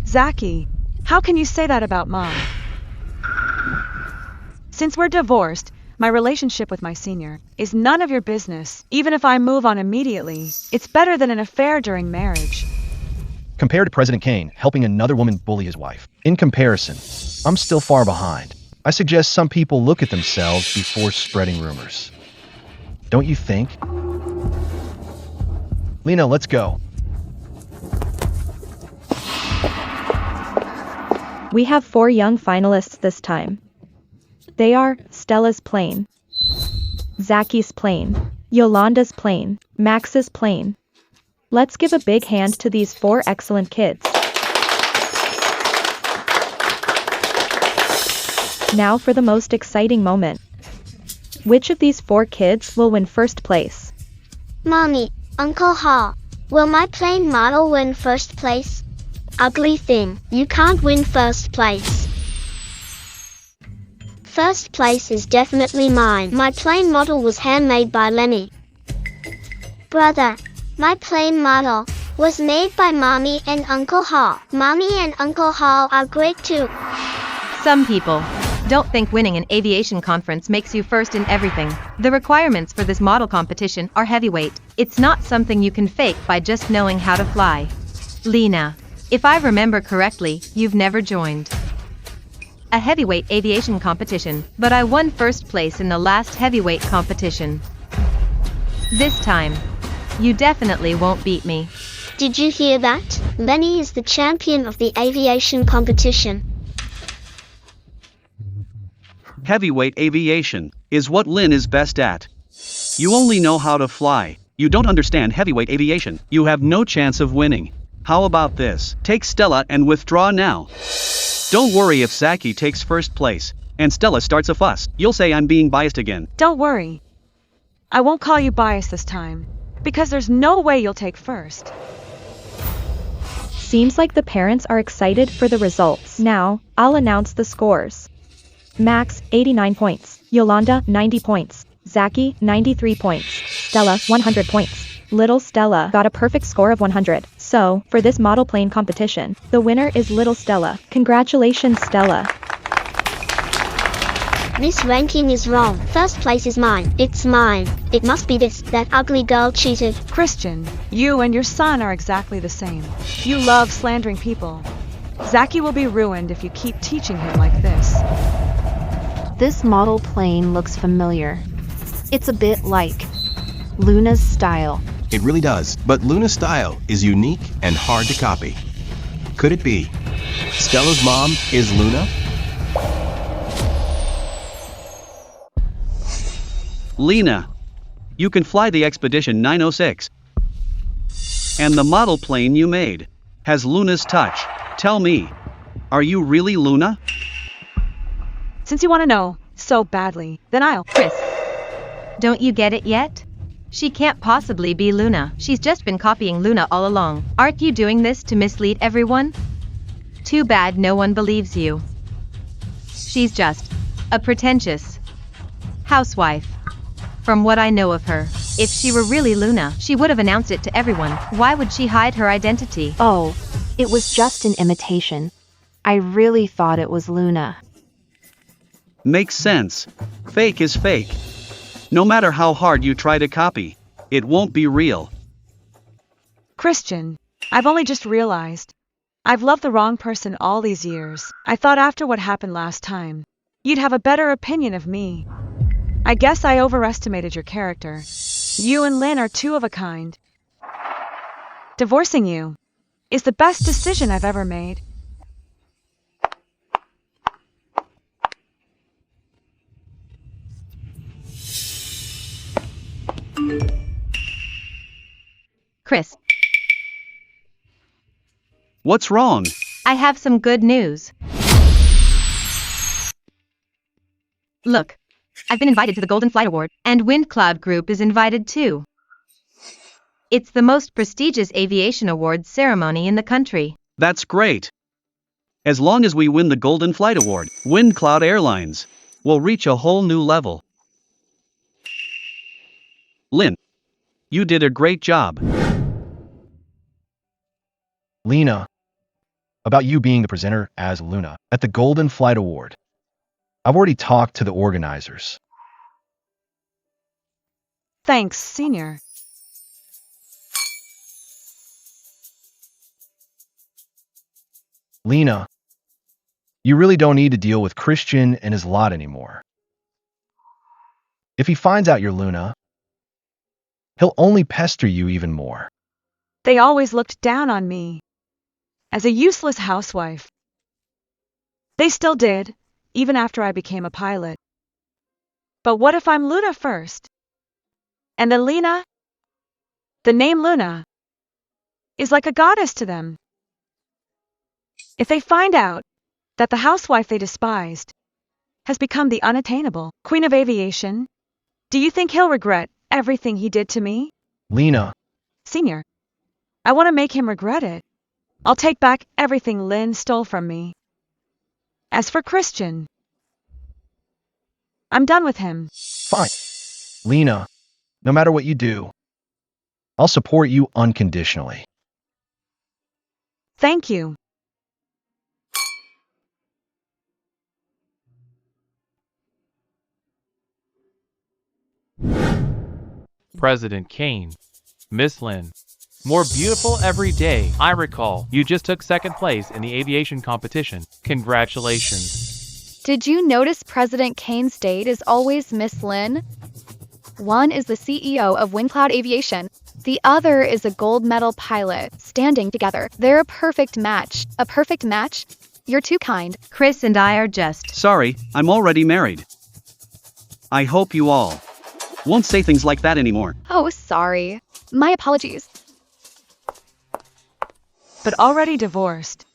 Speaker 3: Zachy, how can you say that about Mom? Since we're divorced, my relationship with my senior is none of your business. Even if I move on immediately, it's better than an affair during marriage.
Speaker 2: Compared to President Kane helping another woman bully his wife. In comparison, I'm still far behind. I suggest some people look at themselves before spreading rumors. Don't you think? Lena, let's go.
Speaker 1: We have 4 young finalists this time. They are Stella's plane, Zachy's plane, Yolanda's plane, Max's plane. Let's give a big hand to these 4 excellent kids. Now for the most exciting moment. Which of these 4 kids will win first place?
Speaker 5: Mommy, Uncle Hall, will my plane model win first place? Ugly thing, you can't win first place. First place is definitely mine. My plane model was handmade by Lenny. Brother, my plane model was made by Mommy and Uncle Hall. Mommy and Uncle Hall are great too.
Speaker 7: Some people don't think winning an aviation conference makes you first in everything. The requirements for this model competition are heavyweight. It's not something you can fake by just knowing how to fly. Lena, if I remember correctly, you've never joined a heavyweight aviation competition, but I won first place in the last heavyweight competition. This time, you definitely won't beat me.
Speaker 5: Did you hear that? Lenny is the champion of the aviation competition.
Speaker 6: Heavyweight aviation is what Lynn is best at. You only know how to fly. You don't understand heavyweight aviation. You have no chance of winning. How about this? Take Stella and withdraw now. Don't worry if Zachy takes first place, and Stella starts a fuss. You'll say I'm being biased again.
Speaker 3: Don't worry. I won't call you biased this time, because there's no way you'll take first.
Speaker 1: Seems like the parents are excited for the results. Now, I'll announce the scores. Max, 89 points. Yolanda, 90 points. Zachy, 93 points. Stella, 100 points. Little Stella got a perfect score of 100. So, for this model plane competition, the winner is Little Stella. Congratulations, Stella.
Speaker 5: This ranking is wrong. First place is mine. It's mine. It must be this. That ugly girl cheated.
Speaker 3: Christian, you and your son are exactly the same. You love slandering people. Zachy will be ruined if you keep teaching him like this.
Speaker 1: This model plane looks familiar. It's a bit like Luna's style.
Speaker 12: It really does, but Luna's style is unique and hard to copy. Could it be Stella's mom is Luna?
Speaker 6: Lena, you can fly the Expedition 906. And the model plane you made has Luna's touch. Tell me, are you really Luna?
Speaker 3: Since you want to know so badly, then I'll.
Speaker 7: Chris, don't you get it yet? She can't possibly be Luna. She's just been copying Luna all along. Aren't you doing this to mislead everyone? Too bad no one believes you. She's just a pretentious housewife. From what I know of her, if she were really Luna, she would have announced it to everyone. Why would she hide her identity?
Speaker 13: Oh, it was just an imitation. I really thought it was Luna.
Speaker 6: Makes sense. Fake is fake. No matter how hard you try to copy, it won't be real.
Speaker 3: Christian, I've only just realized. I've loved the wrong person all these years. I thought after what happened last time, you'd have a better opinion of me. I guess I overestimated your character. You and Lynn are two of a kind. Divorcing you is the best decision I've ever made.
Speaker 7: Chris,
Speaker 6: What's wrong?
Speaker 7: I have some good news. Look, I've been invited to the Golden Flight Award, and Wind Cloud Group is invited too. It's the most prestigious aviation awards ceremony in the country.
Speaker 6: That's great. As long as we win the Golden Flight Award, Wind Cloud Airlines will reach a whole new level. Lynn, you did a great job.
Speaker 2: Lena, about you being the presenter as Luna at the Golden Flight Award. I've already talked to the organizers.
Speaker 3: Thanks, Senior.
Speaker 2: Lena, you really don't need to deal with Christian and his lot anymore. If he finds out you're Luna, he'll only pester you even more.
Speaker 3: They always looked down on me as a useless housewife. They still did, even after I became a pilot. But what if I'm Luna first? And then Lena? The name Luna is like a goddess to them. If they find out that the housewife they despised has become the unattainable queen of aviation, do you think he'll regret everything he did to me?
Speaker 2: Lena,
Speaker 3: Senior, I want to make him regret it. I'll take back everything Lynn stole from me. As for Christian, I'm done with him.
Speaker 2: fine. Lena, no matter what you do, I'll support you unconditionally.
Speaker 3: Thank you.
Speaker 8: President Kane. Miss Lynn. More beautiful every day. I recall, you just took second place in the aviation competition. Congratulations.
Speaker 11: Did you notice President Kane's date is always Miss Lynn? One is the CEO of WindCloud Aviation. The other is a gold medal pilot. Standing together, they're a perfect match. A perfect match? You're too kind.
Speaker 7: Chris and I are just...
Speaker 6: Sorry, I'm already married. I hope you all won't say things like that anymore.
Speaker 11: Oh, sorry. My apologies.
Speaker 3: But already divorced.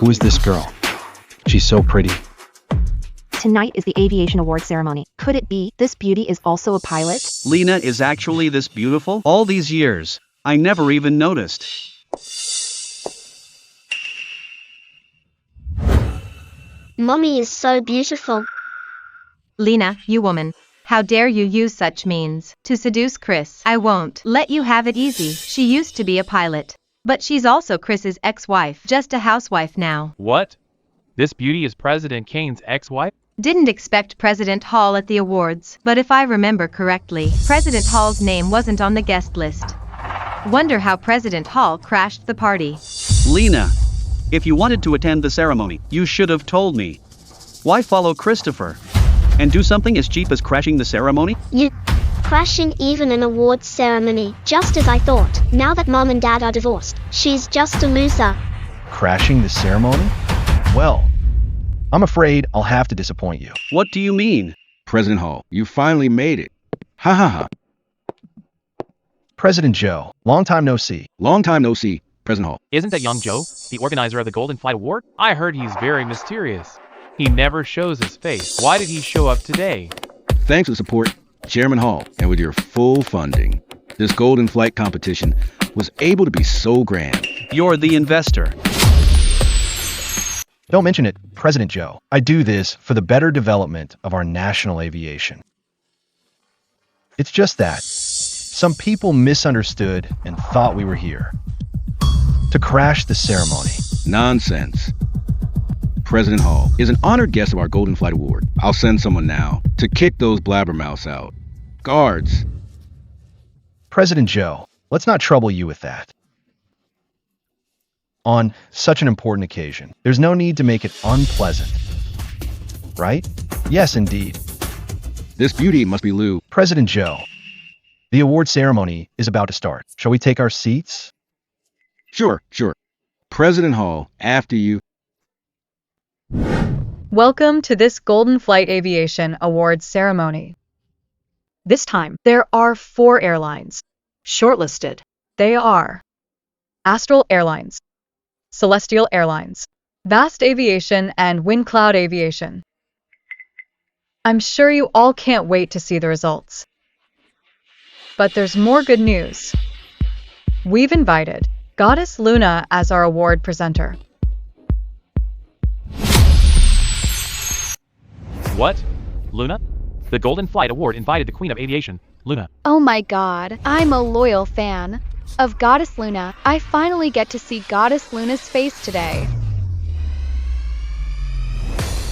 Speaker 9: Who is this girl? She's so pretty.
Speaker 13: Tonight is the aviation award ceremony. Could it be this beauty is also a pilot?
Speaker 6: Lena is actually this beautiful? All these years, I never even noticed.
Speaker 5: Mommy is so beautiful.
Speaker 7: Lena, you woman. How dare you use such means to seduce Chris? I won't let you have it easy. She used to be a pilot. But she's also Chris's ex-wife. Just a housewife now.
Speaker 8: What? This beauty is President Kane's ex-wife?
Speaker 7: Didn't expect President Hall at the awards, but if I remember correctly, President Hall's name wasn't on the guest list. Wonder how President Hall crashed the party.
Speaker 6: Lena, If you wanted to attend the ceremony, you should have told me. Why follow Christopher? And do something as cheap as crashing the ceremony?
Speaker 5: You crashing even an awards ceremony, just as I thought. Now that mom and dad are divorced, she's just a loser.
Speaker 2: Crashing the ceremony? Well, I'm afraid I'll have to disappoint you.
Speaker 6: What do you mean?
Speaker 12: President Hall, you finally made it. Ha ha ha.
Speaker 2: President Joe, long time no see.
Speaker 12: Long time no see, President Hall.
Speaker 8: Isn't that young Joe, the organizer of the Golden Flight Award? I heard he's very mysterious. He never shows his face. Why did he show up today?
Speaker 12: Thanks for the support, Chairman Hall, and with your full funding, this Golden Flight competition was able to be so grand.
Speaker 6: You're the investor.
Speaker 2: Don't mention it, President Joe. I do this for the better development of our national aviation. It's just that some people misunderstood and thought we were here to crash the ceremony.
Speaker 12: Nonsense. President Hall is an honored guest of our Golden Flight Award. I'll send someone now to kick those blabbermouths out. Guards.
Speaker 2: President Joe, let's not trouble you with that. On such an important occasion, there's no need to make it unpleasant. Right? Yes, indeed.
Speaker 12: This beauty must be Lou.
Speaker 2: President Joe, the award ceremony is about to start. Shall we take our seats?
Speaker 12: Sure. President Hall, after you.
Speaker 4: Welcome to this Golden Flight Aviation Awards ceremony. This time, there are 4 airlines shortlisted. They are Astral Airlines, Celestial Airlines, Vast Aviation, and WindCloud Aviation. I'm sure you all can't wait to see the results. But there's more good news. We've invited Goddess Luna as our award presenter.
Speaker 8: What? Luna? The Golden Flight Award invited the Queen of Aviation, Luna.
Speaker 11: Oh my god, I'm a loyal fan of Goddess Luna. I finally get to see Goddess Luna's face today.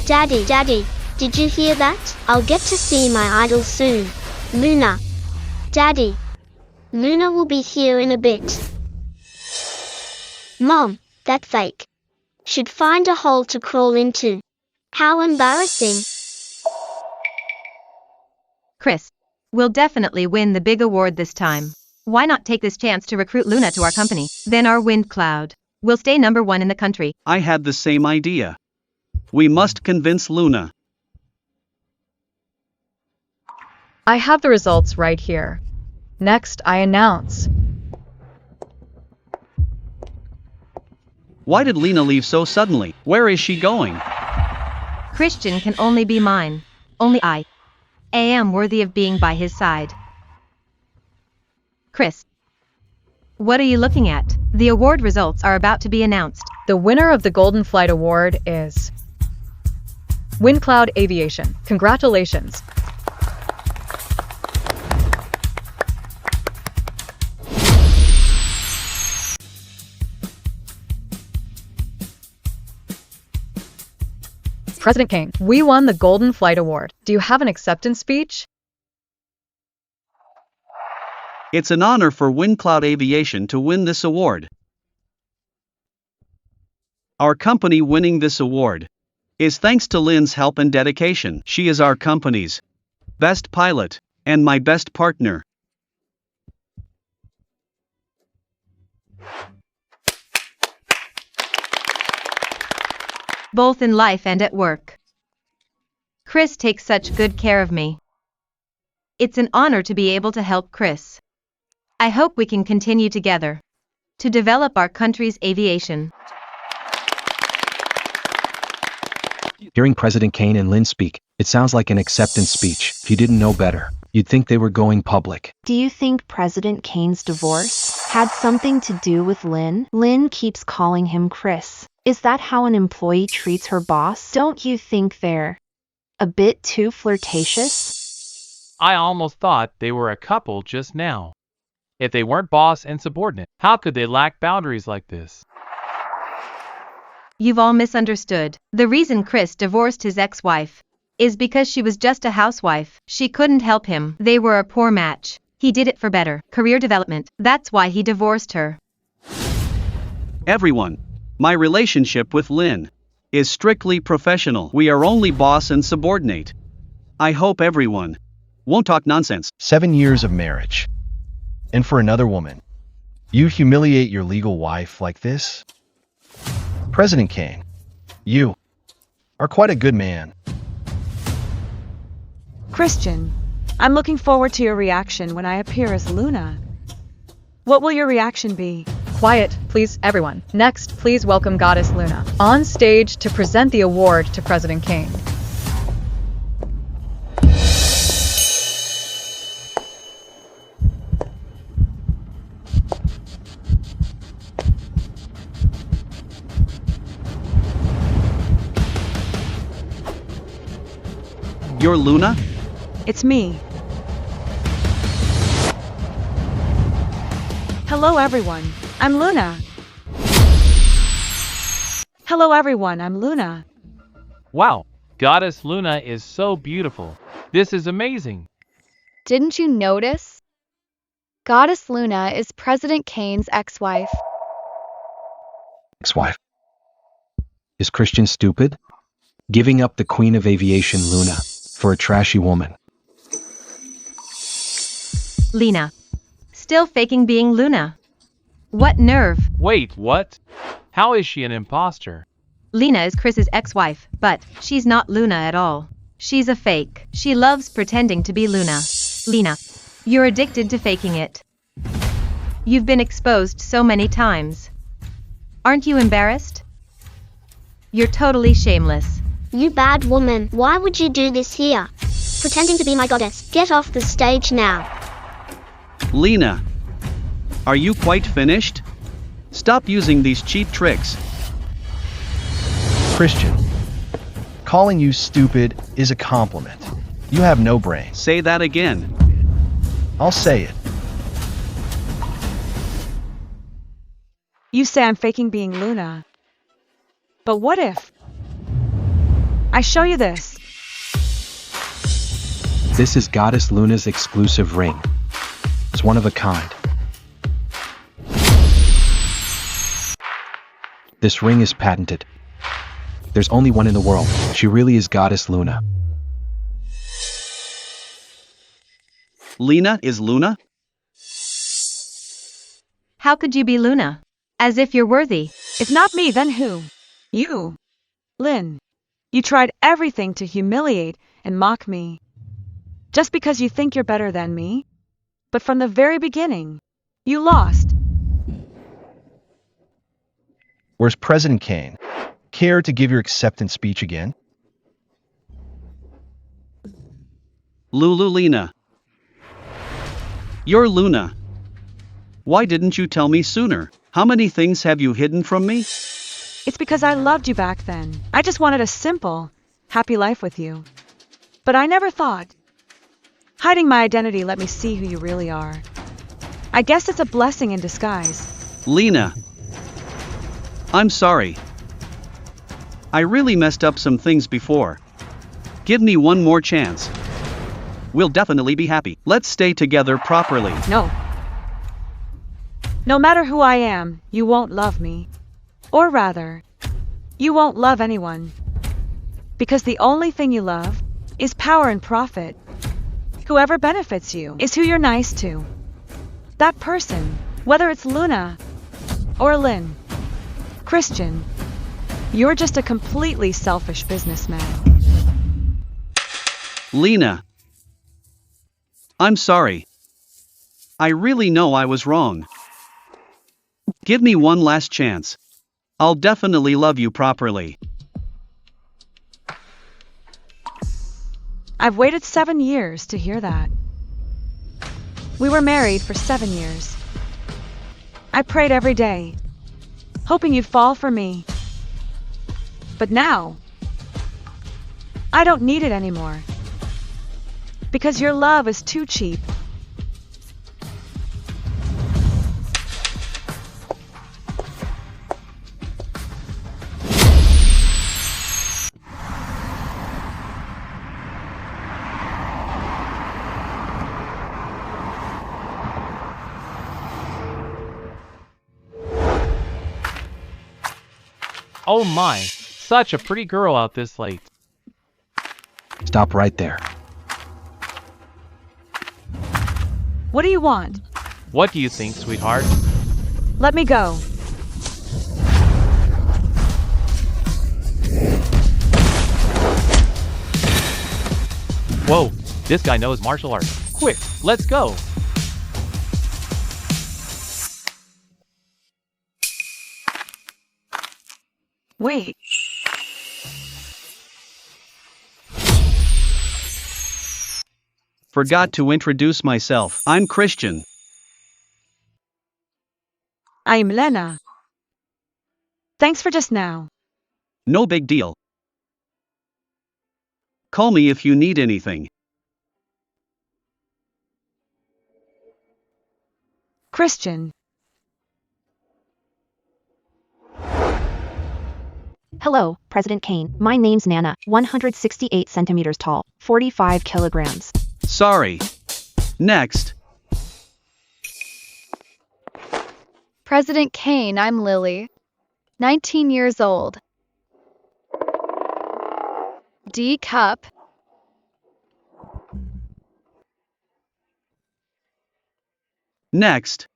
Speaker 5: Daddy, did you hear that? I'll get to see my idol soon. Luna. Daddy. Luna will be here in a bit. Mom, that fake. Should find a hole to crawl into. How embarrassing.
Speaker 7: Chris, we'll definitely win the big award this time. Why not take this chance to recruit Luna to our company? Then our wind cloud will stay #1 in the country.
Speaker 6: I had the same idea. We must convince Luna.
Speaker 4: I have the results right here. Next, I announce.
Speaker 6: Why did Lena leave so suddenly? Where is she going?
Speaker 7: Christian can only be mine. Only I am worthy of being by his side. Chris, what are you looking at? The award results are about to be announced.
Speaker 4: The winner of the Golden Flight Award is WindCloud Aviation. Congratulations. President Kane, we won the Golden Flight Award. Do you have an acceptance speech?
Speaker 6: It's an honor for WindCloud Aviation to win this award. Our company winning this award is thanks to Lynn's help and dedication. She is our company's best pilot and my best partner.
Speaker 7: Both in life and at work. Chris takes such good care of me. It's an honor to be able to help Chris. I hope we can continue together to develop our country's aviation.
Speaker 9: Hearing President Kane and Lynn speak, it sounds like an acceptance speech. If you didn't know better, you'd think they were going public.
Speaker 13: Do you think President Kane's divorce had something to do with Lynn? Lynn keeps calling him Chris. Is that how an employee treats her boss? Don't you think they're a bit too flirtatious?
Speaker 8: I almost thought they were a couple just now. If they weren't boss and subordinate, how could they lack boundaries like this?
Speaker 7: You've all misunderstood. The reason Chris divorced his ex-wife is because she was just a housewife. She couldn't help him. They were a poor match. He did it for better career development. That's why he divorced her.
Speaker 6: Everyone, My relationship with Lynn is strictly professional. We are only boss and subordinate. I hope everyone won't talk nonsense.
Speaker 2: 7 years of marriage. And for another woman, you humiliate your legal wife like this? President Kane, you are quite a good man.
Speaker 3: Christian, I'm looking forward to your reaction when I appear as Luna. What will your reaction be?
Speaker 4: Quiet, please, everyone. Next, please welcome Goddess Luna on stage to present the award to President Kane.
Speaker 6: You're Luna?
Speaker 3: It's me. Hello everyone, I'm Luna. Hello everyone, I'm Luna.
Speaker 8: Wow, Goddess Luna is so beautiful. This is amazing.
Speaker 11: Didn't you notice? Goddess Luna is President Kane's ex-wife.
Speaker 9: Ex-wife. Is Christian stupid? Giving up the queen of aviation, Luna, for a trashy woman.
Speaker 7: Lena. Still faking being Luna. What nerve?
Speaker 8: Wait, what? How is she an imposter?
Speaker 7: Lena is Chris's ex-wife, but she's not Luna at all. She's a fake. She loves pretending to be Luna. Lena, you're addicted to faking it. You've been exposed so many times. Aren't you embarrassed? You're totally shameless.
Speaker 5: You bad woman, why would you do this here? Pretending to be my goddess. Get off the stage now.
Speaker 6: Lena, are you quite finished? Stop using these cheap tricks.
Speaker 2: Christian, calling you stupid is a compliment. You have no brain.
Speaker 6: Say that again.
Speaker 2: I'll say it.
Speaker 3: You say I'm faking being Luna. But what if I show you this?
Speaker 9: This is Goddess Luna's exclusive ring. It's one of a kind. This ring is patented. There's only one in the world. She really is Goddess Luna.
Speaker 6: Lena is Luna?
Speaker 7: How could you be Luna? As if you're worthy.
Speaker 3: If not me, then who? You. Lynn. You tried everything to humiliate and mock me. Just because you think you're better than me. But from the very beginning, you lost.
Speaker 2: Where's President Kane? Care to give your acceptance speech again?
Speaker 6: Luna. You're Luna. Why didn't you tell me sooner? How many things have you hidden from me?
Speaker 3: It's because I loved you back then. I just wanted a simple, happy life with you. But I never thought hiding my identity let me see who you really are. I guess it's a blessing in disguise.
Speaker 6: Lena, I'm sorry. I really messed up some things before. Give me one more chance. We'll definitely be happy. Let's stay together properly.
Speaker 3: No. No matter who I am, you won't love me. Or rather, you won't love anyone. Because the only thing you love is power and profit. Whoever benefits you is who you're nice to. That person, whether it's Luna or Lynn. Christian, you're just a completely selfish businessman.
Speaker 6: Lena, I'm sorry. I really know I was wrong. Give me one last chance. I'll definitely love you properly.
Speaker 3: I've waited 7 years to hear that. We were married for 7 years. I prayed every day, hoping you'd fall for me. But now, I don't need it anymore. Because your love is too cheap.
Speaker 8: Oh my, such a pretty girl out this late.
Speaker 9: Stop right there.
Speaker 3: What do you want?
Speaker 8: What do you think, sweetheart?
Speaker 3: Let me go.
Speaker 8: Whoa, this guy knows martial arts. Quick, let's go.
Speaker 3: Wait.
Speaker 6: Forgot to introduce myself. I'm Christian.
Speaker 3: I'm Lena. Thanks for just now.
Speaker 6: No big deal. Call me if you need anything.
Speaker 3: Christian.
Speaker 13: Hello, President Kane. My name's Nana, 168 centimeters tall, 45 kilograms.
Speaker 6: Sorry. Next.
Speaker 11: President Kane, I'm Lily. 19 years old. D cup.
Speaker 6: Next.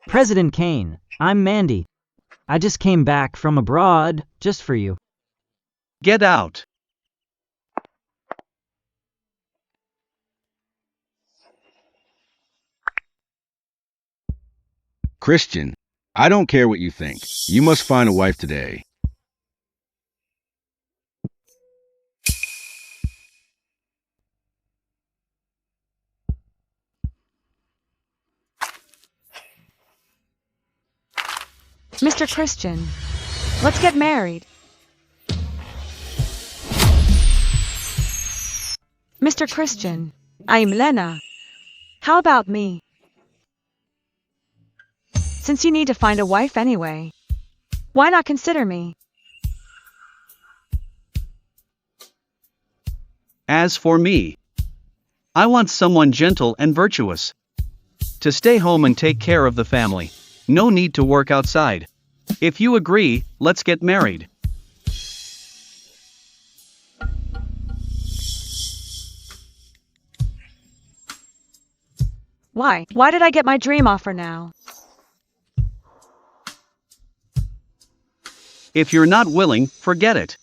Speaker 10: President Kane, I'm Mandy. I just came back from abroad, just for you.
Speaker 6: Get out.
Speaker 12: Christian, I don't care what you think. You must find a wife today.
Speaker 3: Mr. Christian, let's get married. Mr. Christian, I'm Lena. How about me? Since you need to find a wife anyway, why not consider me?
Speaker 6: As for me, I want someone gentle and virtuous. To stay home and take care of the family. No need to work outside. If you agree, let's get married.
Speaker 3: Why? Why did I get my dream offer now?
Speaker 6: If you're not willing, forget it.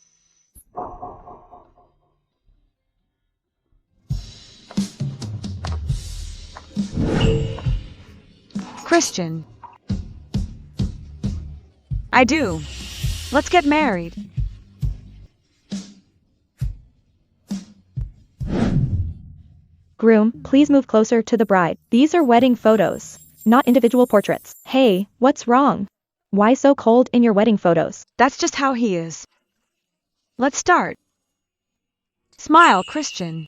Speaker 3: Christian. I do. Let's get married.
Speaker 1: Groom, please move closer to the bride. These are wedding photos, not individual portraits. Hey, what's wrong? Why so cold in your wedding photos?
Speaker 3: That's just how he is. Let's start. Smile, Christian.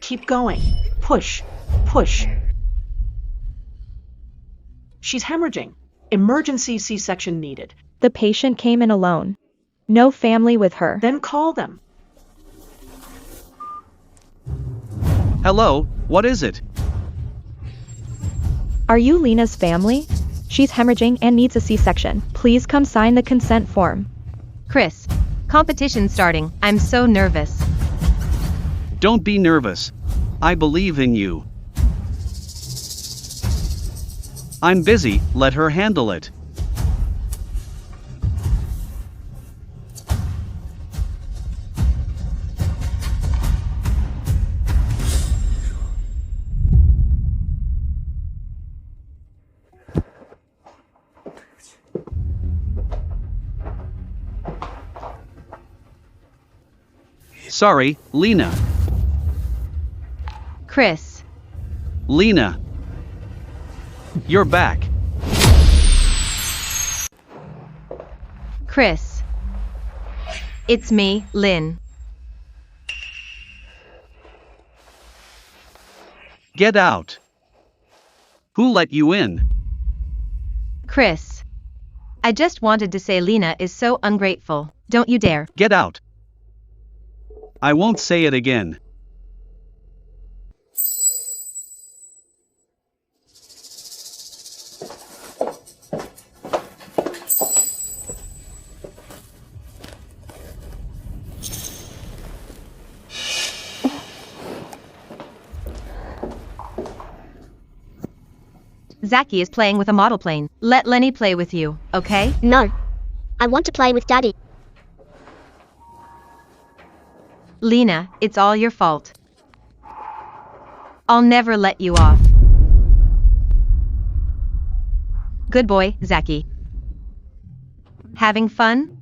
Speaker 14: Keep going. Push. Push. She's hemorrhaging. Emergency C-section needed.
Speaker 1: The patient came in alone. No family with her.
Speaker 14: Then call them.
Speaker 6: Hello, what is it?
Speaker 1: Are you Lena's family? She's hemorrhaging and needs a C-section. Please come sign the consent form.
Speaker 7: Chris, competition's starting. I'm so nervous.
Speaker 6: Don't be nervous. I believe in you. I'm busy, let her handle it. Sorry, Lena.
Speaker 7: Chris.
Speaker 6: Lena. You're back.
Speaker 7: Chris. It's me, Lynn.
Speaker 6: Get out. Who let you in?
Speaker 7: Chris. I just wanted to say Lena is so ungrateful. Don't you dare.
Speaker 6: Get out. I won't say it again.
Speaker 7: Zachy is playing with a model plane. Let Lenny play with you, okay?
Speaker 5: No. I want to play with Daddy.
Speaker 7: Lena, it's all your fault. I'll never let you off. Good boy, Zachy. Having fun?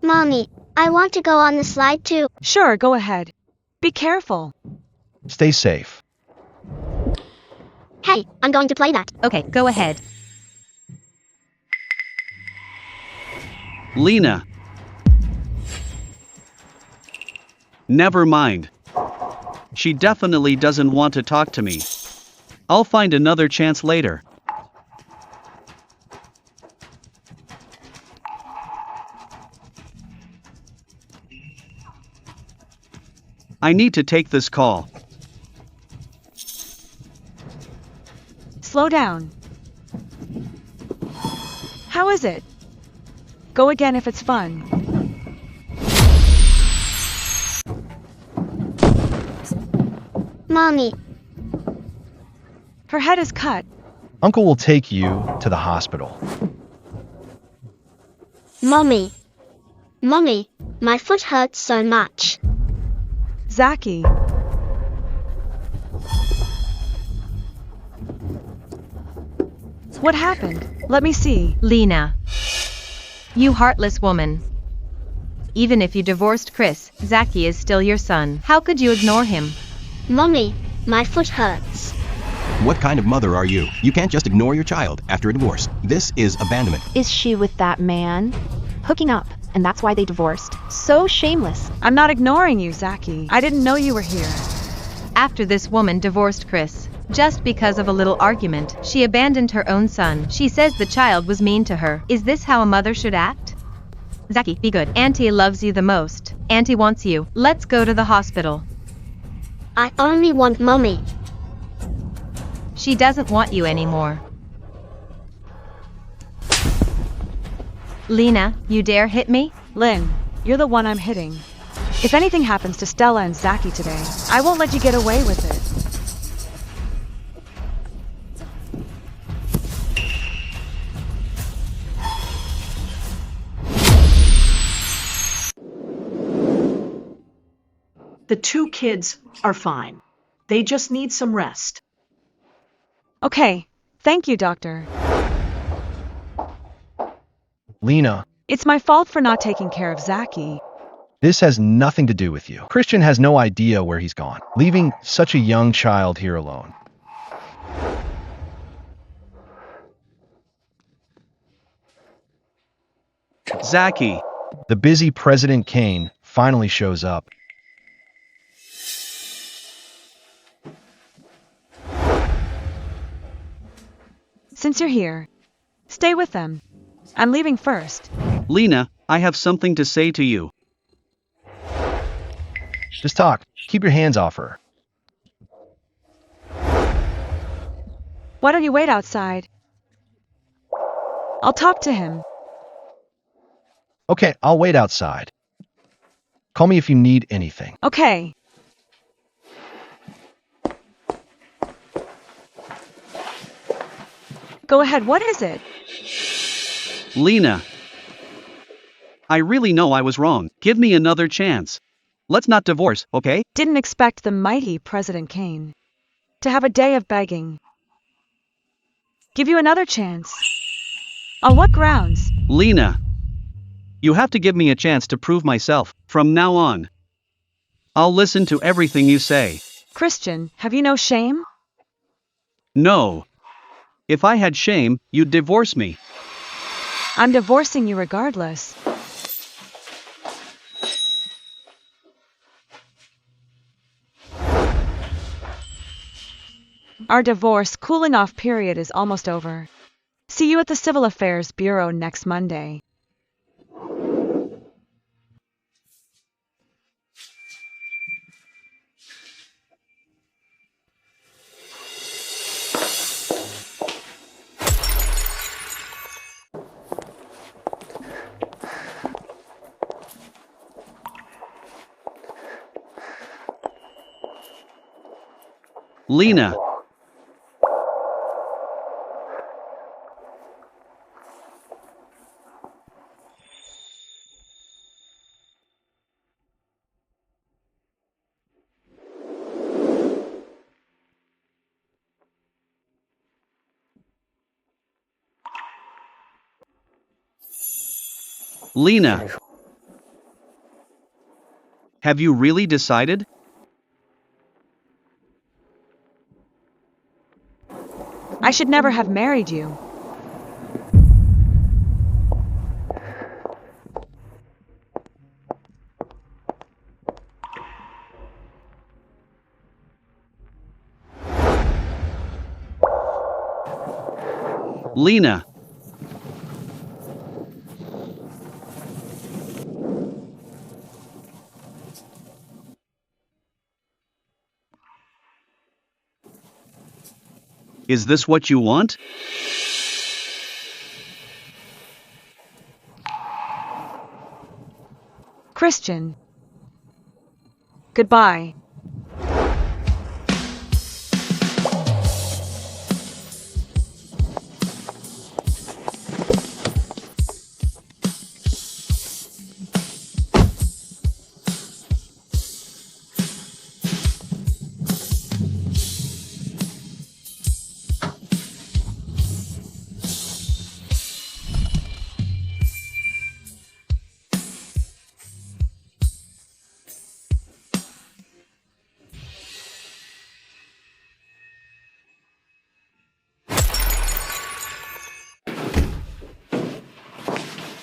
Speaker 5: Mommy, I want to go on the slide too.
Speaker 3: Sure, go ahead. Be careful.
Speaker 2: Stay safe.
Speaker 5: Hey, I'm going to play that.
Speaker 7: Okay, go ahead.
Speaker 6: Lena. Never mind. She definitely doesn't want to talk to me. I'll find another chance later. I need to take this call.
Speaker 3: Slow down. How is it? Go again if it's fun.
Speaker 5: Mommy.
Speaker 3: Her head is cut.
Speaker 2: Uncle will take you to the hospital.
Speaker 5: Mommy. Mommy, my foot hurts so much.
Speaker 3: Zachy. What happened? Let me see.
Speaker 7: Lena. You heartless woman. Even if you divorced Chris, Zachy is still your son. How could you ignore him?
Speaker 5: Mommy, my foot hurts.
Speaker 15: What kind of mother are you? You can't just ignore your child after a divorce. This is abandonment.
Speaker 13: Is she with that man? Hooking up, and that's why they divorced. So shameless.
Speaker 3: I'm not ignoring you, Zachy. I didn't know you were here.
Speaker 7: After this woman divorced Chris, just because of a little argument, she abandoned her own son. She says the child was mean to her. Is this how a mother should act? Zachy, be good. Auntie loves you the most. Auntie wants you. Let's go to the hospital.
Speaker 5: I only want Mommy.
Speaker 7: She doesn't want you anymore. Lena, you dare hit me?
Speaker 3: Lynn, you're the one I'm hitting. If anything happens to Stella and Zachy today, I won't let you get away with it.
Speaker 14: The two kids are fine. They just need some rest.
Speaker 3: Okay, thank you, Doctor.
Speaker 2: Lena,
Speaker 3: It's my fault for not taking care of Zachy.
Speaker 2: this has nothing to do with you. Christian has no idea where he's gone, leaving such a young child here alone.
Speaker 6: Zachy.
Speaker 2: The busy President Kane finally shows up.
Speaker 3: Since you're here, stay with them. I'm leaving first.
Speaker 6: Lena, I have something to say to you.
Speaker 2: Just talk. Keep your hands off her.
Speaker 3: Why don't you wait outside? I'll talk to him.
Speaker 2: Okay, I'll wait outside. Call me if you need anything.
Speaker 3: Okay. Go ahead, what is it?
Speaker 6: Lena. I really know I was wrong. Give me another chance. Let's not divorce, okay?
Speaker 3: Didn't expect the mighty President Kane to have a day of begging. Give you another chance. On what grounds?
Speaker 6: Lena. You have to give me a chance to prove myself, from now on. I'll listen to everything you say.
Speaker 3: Christian, have you no shame?
Speaker 6: No. If I had shame, you'd divorce me.
Speaker 3: I'm divorcing you regardless. Our divorce cooling off period is almost over. See you at the Civil Affairs Bureau next Monday.
Speaker 6: Lena. Lena. Have you really decided?
Speaker 3: I should never have married you.
Speaker 6: Lena. Is this what you want?
Speaker 3: Christian. Goodbye.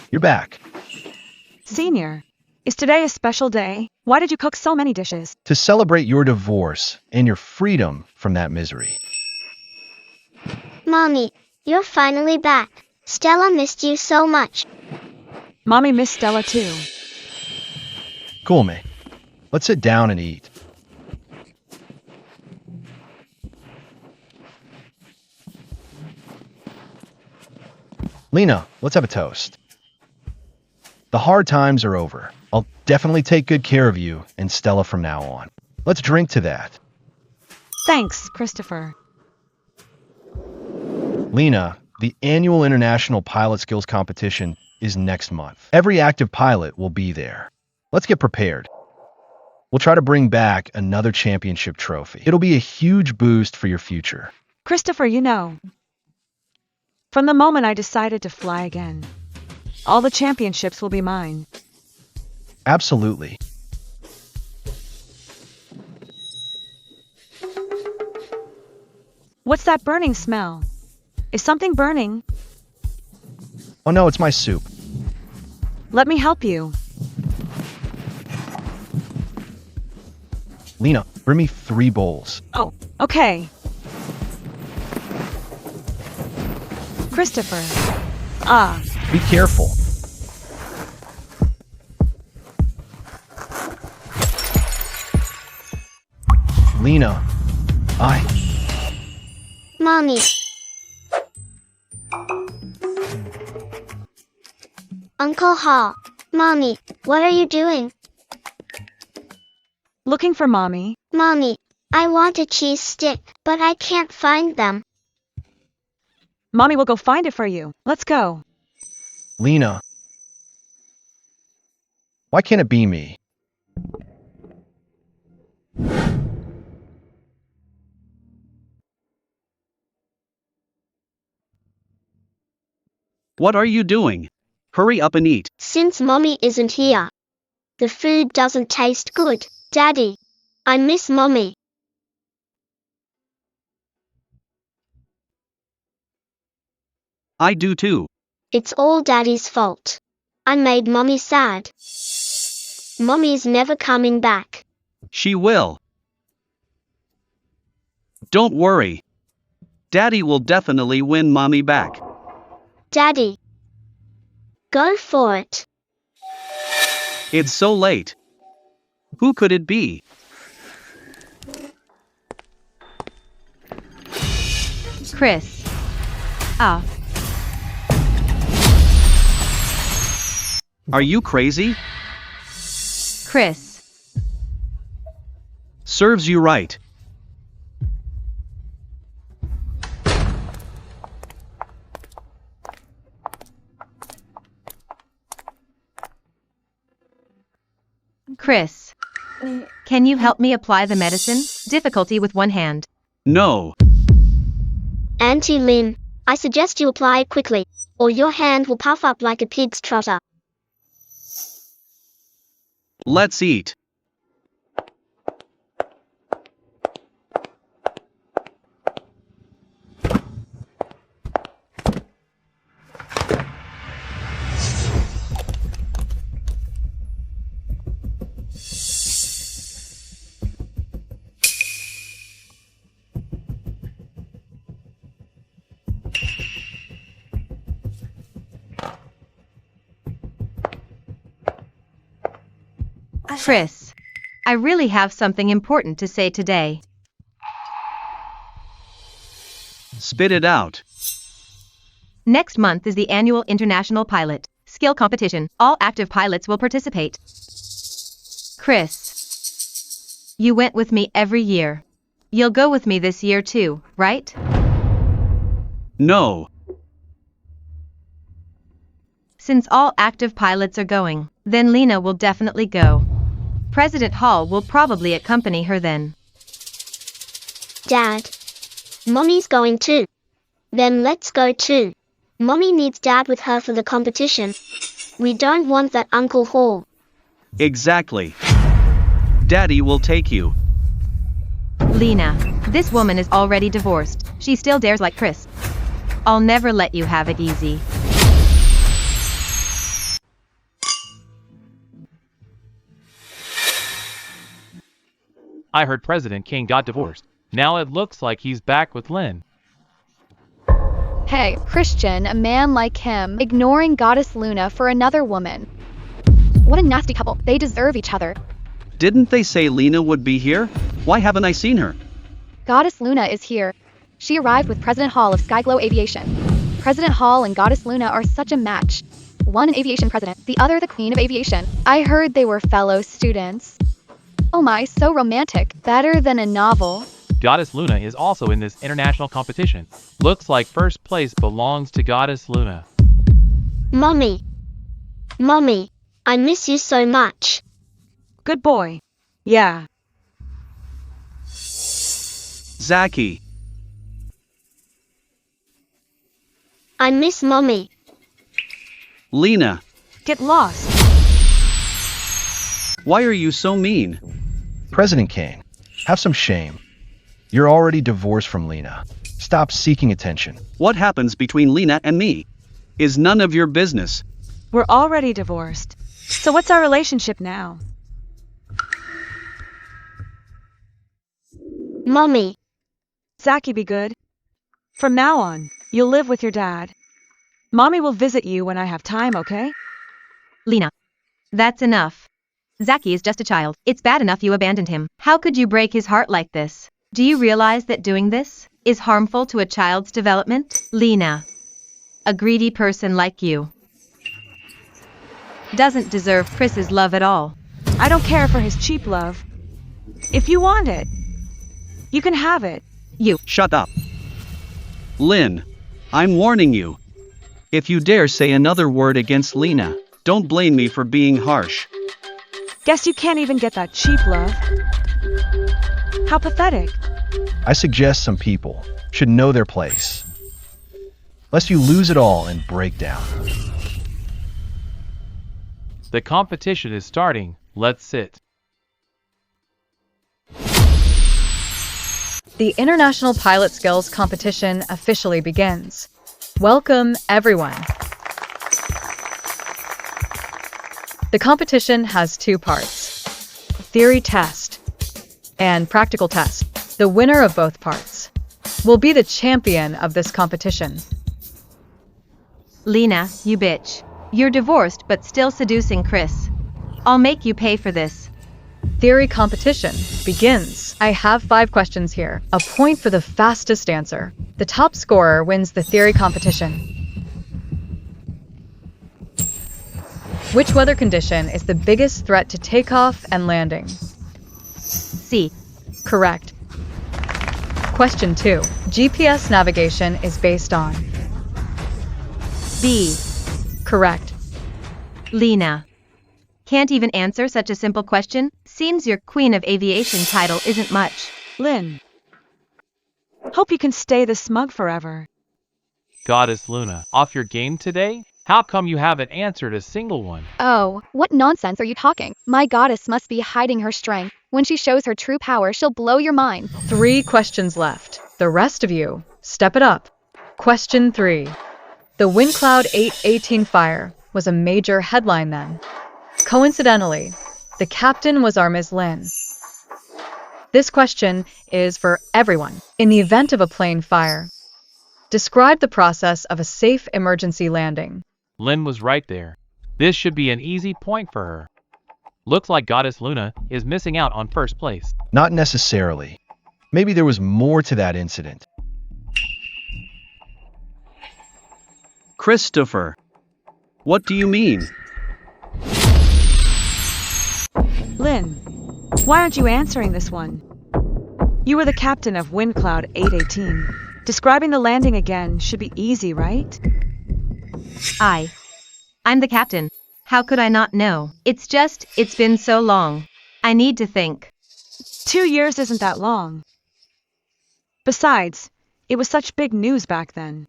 Speaker 2: You're back.
Speaker 3: Senior, is today a special day? Why did you cook so many dishes?
Speaker 2: To celebrate your divorce and your freedom from that misery.
Speaker 5: Mommy, you're finally back. Stella missed you so much.
Speaker 3: Mommy missed Stella too.
Speaker 2: Cool, May. Let's sit down and eat. Lena, let's have a toast. The hard times are over. I'll definitely take good care of you and Stella from now on. Let's drink to that.
Speaker 3: Thanks, Christopher.
Speaker 2: Lena, the annual International Pilot Skills Competition is next month. Every active pilot will be there. Let's get prepared. We'll try to bring back another championship trophy. It'll be a huge boost for your future.
Speaker 3: Christopher, you know, from the moment I decided to fly again, all the championships will be mine.
Speaker 2: Absolutely.
Speaker 3: What's that burning smell? Is something burning?
Speaker 2: Oh no, it's my soup.
Speaker 3: Let me help you.
Speaker 2: Lena, bring me 3 bowls.
Speaker 3: Oh, okay. Christopher. Ah.
Speaker 2: Be careful. Lena,
Speaker 5: Mommy. Uncle Hall. Mommy, what are you doing?
Speaker 3: Looking for Mommy.
Speaker 5: Mommy, I want a cheese stick, but I can't find them.
Speaker 3: Mommy will go find it for you. Let's go.
Speaker 2: Lena. Why can't it be me?
Speaker 6: What are you doing? Hurry up and eat.
Speaker 5: Since Mommy isn't here, the food doesn't taste good. Daddy, I miss Mommy.
Speaker 6: I do too.
Speaker 5: It's all Daddy's fault. I made Mommy sad. Mommy's never coming back.
Speaker 6: She will. Don't worry. Daddy will definitely win Mommy back.
Speaker 5: Daddy, go for it.
Speaker 6: It's so late. Who could it be?
Speaker 7: Chris. Ah.
Speaker 6: Are you crazy?
Speaker 7: Chris.
Speaker 6: Serves you right.
Speaker 7: Chris. Can you help me apply the medicine? Difficulty with one hand.
Speaker 6: No.
Speaker 5: Auntie Lynn, I suggest you apply it quickly, or your hand will puff up like a pig's trotter.
Speaker 6: Let's eat.
Speaker 7: Chris. I really have something important to say today.
Speaker 6: Spit it out.
Speaker 7: Next month is the annual International Pilot Skill Competition. All active pilots will participate. Chris. You went with me every year. You'll go with me this year too, right?
Speaker 6: No.
Speaker 7: Since all active pilots are going, then Lena will definitely go. President Hall will probably accompany her then.
Speaker 5: Dad, Mommy's going too. Then let's go too. Mommy needs Dad with her for the competition. We don't want that Uncle Hall.
Speaker 6: Exactly. Daddy will take you.
Speaker 7: Lena, this woman is already divorced. She still dares like Chris. I'll never let you have it easy.
Speaker 8: I heard President King got divorced. Now it looks like he's back with Lynn.
Speaker 11: Hey, Christian, a man like him, ignoring Goddess Luna for another woman. What a nasty couple. They deserve each other.
Speaker 6: Didn't they say Lena would be here? Why haven't I seen her?
Speaker 11: Goddess Luna is here. She arrived with President Hall of Skyglow Aviation. President Hall and Goddess Luna are such a match. One an aviation president, the other the queen of aviation. I heard they were fellow students. Oh my, so romantic. Better than a novel.
Speaker 8: Goddess Luna is also in this international competition. Looks like first place belongs to Goddess Luna.
Speaker 5: Mommy. Mommy, I miss you so much.
Speaker 3: Good boy. Yeah.
Speaker 6: Zaki.
Speaker 5: I miss Mommy.
Speaker 6: Lena.
Speaker 3: Get lost.
Speaker 6: Why are you so mean?
Speaker 2: President Kane, have some shame. You're already divorced from Lena. Stop seeking attention.
Speaker 6: What happens between Lena and me is none of your business.
Speaker 3: We're already divorced. So what's our relationship now?
Speaker 5: Mommy.
Speaker 3: Zaki, be good. From now on, you'll live with your dad. Mommy will visit you when I have time, okay?
Speaker 7: Lena. That's enough. Zaki is just a child. It's bad enough you abandoned him. How could you break his heart like this? Do you realize that doing this is harmful to a child's development? Lena. A greedy person like you doesn't deserve Chris's love at all.
Speaker 3: I don't care for his cheap love. If you want it, you can have it.
Speaker 7: You.
Speaker 6: Shut up. Lynn, I'm warning you. If you dare say another word against Lena, don't blame me for being harsh.
Speaker 3: Guess you can't even get that cheap love. How pathetic.
Speaker 2: I suggest some people should know their place, lest you lose it all and break down.
Speaker 8: The competition is starting. Let's sit.
Speaker 4: The International Pilot Skills Competition officially begins. Welcome, everyone. The competition has two parts: theory test and practical test. The winner of both parts will be the champion of this competition.
Speaker 7: Lena, you bitch. You're divorced but still seducing Chris. I'll make you pay for this.
Speaker 4: Theory competition begins. I have 5 questions here. A point for the fastest answer. The top scorer wins the theory competition. Which weather condition is the biggest threat to takeoff and landing?
Speaker 7: C.
Speaker 4: Correct. Question 2. GPS navigation is based on?
Speaker 7: B.
Speaker 4: Correct.
Speaker 7: Lena. Can't even answer such a simple question? Seems your Queen of Aviation title isn't much.
Speaker 3: Lynn. Hope you can stay this smug forever.
Speaker 8: Goddess Luna, off your game today? How come you haven't answered a single one?
Speaker 11: Oh, what nonsense are you talking? My goddess must be hiding her strength. When she shows her true power, she'll blow your mind.
Speaker 4: 3 questions left. The rest of you, step it up. Question 3. The WindCloud 818 fire was a major headline then. Coincidentally, the captain was our Ms. Lynn. This question is for everyone. In the event of a plane fire, describe the process of a safe emergency landing.
Speaker 8: Lynn was right there. This should be an easy point for her. Looks like Goddess Luna is missing out on first place.
Speaker 2: Not necessarily. Maybe there was more to that incident.
Speaker 6: Christopher. What do you mean?
Speaker 3: Lynn, why aren't you answering this one? You were the captain of WindCloud 818. Describing the landing again should be easy, right?
Speaker 7: I'm the captain. How could I not know? It's been so long. I need to think.
Speaker 3: 2 years isn't that long. Besides, it was such big news back then.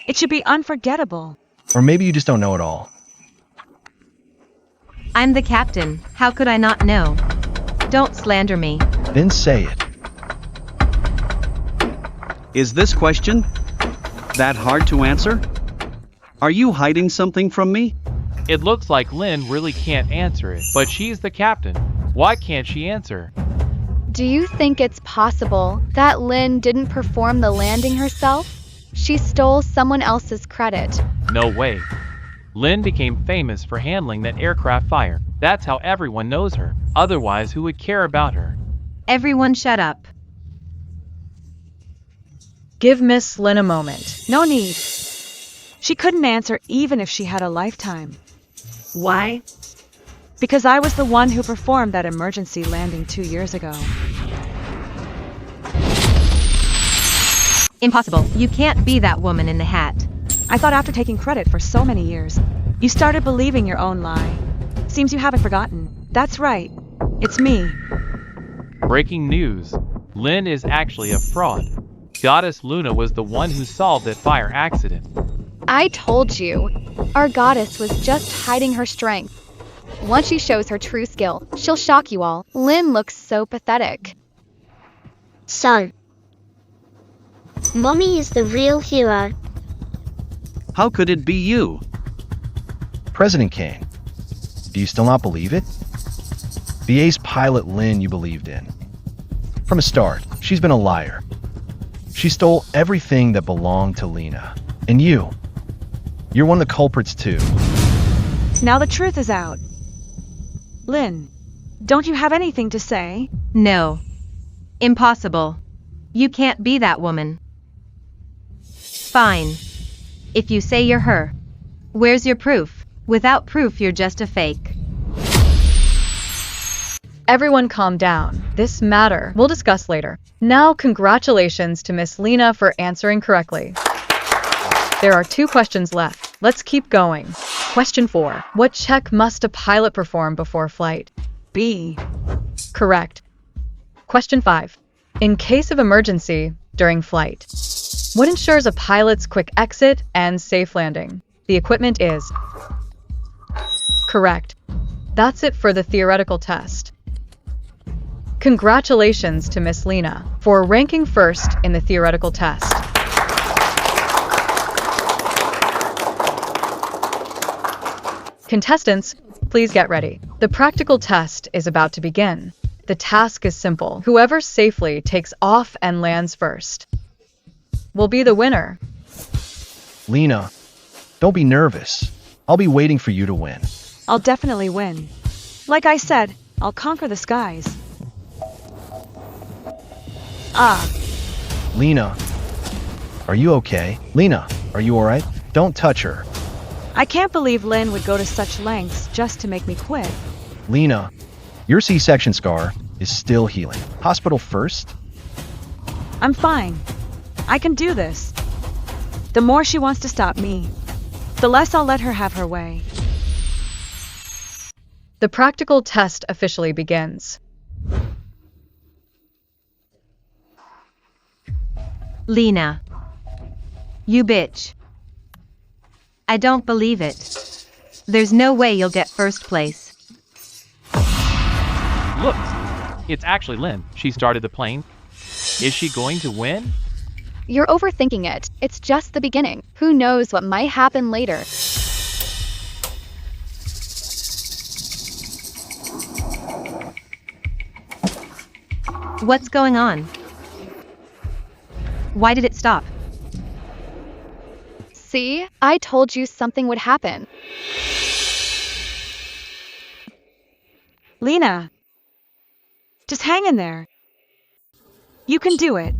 Speaker 3: It should be unforgettable.
Speaker 2: Or maybe you just don't know it all.
Speaker 7: I'm the captain. How could I not know? Don't slander me.
Speaker 2: Then say it.
Speaker 6: Is this question that hard to answer? Are you hiding something from me?
Speaker 8: It looks like Lynn really can't answer it, but she's the captain. Why can't she answer?
Speaker 11: Do you think it's possible that Lynn didn't perform the landing herself? She stole someone else's credit.
Speaker 8: No way. Lynn became famous for handling that aircraft fire. That's how everyone knows her. Otherwise, who would care about her?
Speaker 7: Everyone shut up.
Speaker 4: Give Miss Lynn a moment.
Speaker 3: No need. She couldn't answer even if she had a lifetime.
Speaker 14: Why?
Speaker 3: Because I was the one who performed that emergency landing 2 years ago.
Speaker 7: Impossible. You can't be that woman in the hat.
Speaker 3: I thought after taking credit for so many years, you started believing your own lie. Seems you haven't forgotten. That's right. It's me.
Speaker 8: Breaking news. Lynn is actually a fraud. Goddess Luna was the one who solved that fire accident.
Speaker 11: I told you. Our goddess was just hiding her strength. Once she shows her true skill, she'll shock you all. Lynn looks so pathetic.
Speaker 5: So, Mommy is the real hero.
Speaker 6: How could it be you?
Speaker 2: President Kane. Do you still not believe it? The ace pilot Lynn you believed in. From a start, she's been a liar. She stole everything that belonged to Lena. And you're one of the culprits too.
Speaker 3: Now the truth is out. Lynn, don't you have anything to say?
Speaker 7: No. Impossible. You can't be that woman. Fine. If you say you're her. Where's your proof? Without proof, you're just a fake.
Speaker 4: Everyone calm down. This matter we'll discuss later. Now, congratulations to Miss Lena for answering correctly. There are 2 questions left. Let's keep going. Question 4. What check must a pilot perform before flight?
Speaker 3: B.
Speaker 4: Correct. Question 5. In case of emergency during flight, what ensures a pilot's quick exit and safe landing? The equipment is Correct. That's it for the theoretical test. Congratulations to Miss Lena for ranking first in the theoretical test. Contestants, please get ready. The practical test is about to begin. The task is simple. Whoever safely takes off and lands first will be the winner.
Speaker 2: Lena, don't be nervous. I'll be waiting for you to win.
Speaker 3: I'll definitely win. Like I said, I'll conquer the skies.
Speaker 2: Lena, are you okay? Lena, are you alright? Don't touch her.
Speaker 3: I can't believe Lynn would go to such lengths just to make me quit.
Speaker 2: Lena, your C-section scar is still healing. Hospital first?
Speaker 3: I'm fine. I can do this. The more she wants to stop me, the less I'll let her have her way.
Speaker 4: The practical test officially begins.
Speaker 7: Lena. You bitch. I don't believe it. There's no way you'll get first place.
Speaker 8: Look, it's actually Lynn. She started the plane. Is she going to win?
Speaker 11: You're overthinking it. It's just the beginning. Who knows what might happen later?
Speaker 7: What's going on? Why did it stop?
Speaker 11: See? I told you something would happen.
Speaker 3: Lena, just hang in there. You can do it.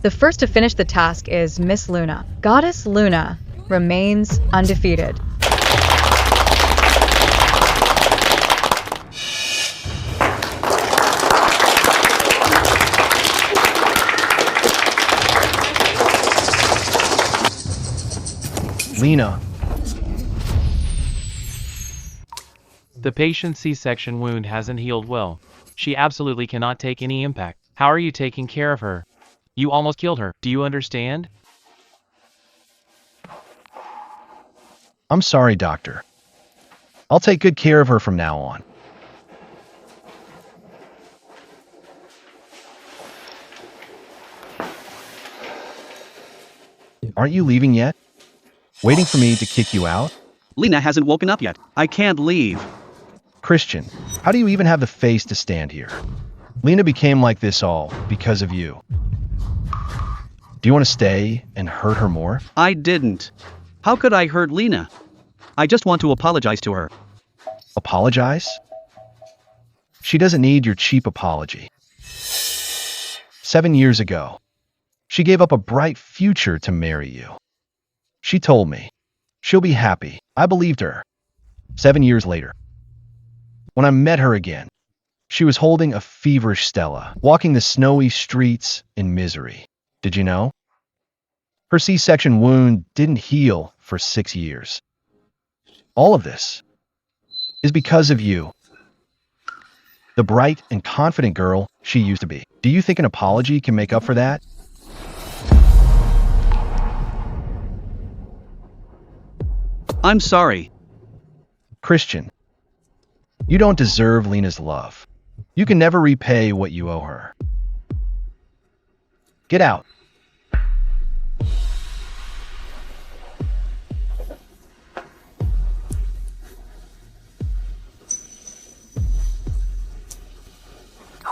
Speaker 4: The first to finish the task is Miss Luna. Goddess Luna remains undefeated.
Speaker 2: Lena.
Speaker 8: The patient's C-section wound hasn't healed well. She absolutely cannot take any impact. How are you taking care of her? You almost killed her. Do you understand?
Speaker 2: I'm sorry, doctor. I'll take good care of her from now on. Aren't you leaving yet? Waiting for me to kick you out?
Speaker 6: Lena hasn't woken up yet. I can't leave.
Speaker 2: Christian, how do you even have the face to stand here? Lena became like this all because of you. Do you want to stay and hurt her more?
Speaker 6: I didn't. How could I hurt Lena? I just want to apologize to her.
Speaker 2: Apologize? She doesn't need your cheap apology. 7 years ago, she gave up a bright future to marry you. She told me she'll be happy. I believed her. 7 years later, when I met her again, she was holding a feverish Stella, walking the snowy streets in misery. Did you know? Her C-section wound didn't heal for 6 years. All of this is because of you. The bright and confident girl she used to be. Do you think an apology can make up for that?
Speaker 6: I'm sorry.
Speaker 2: Christian, you don't deserve Lena's love. You can never repay what you owe her. Get out.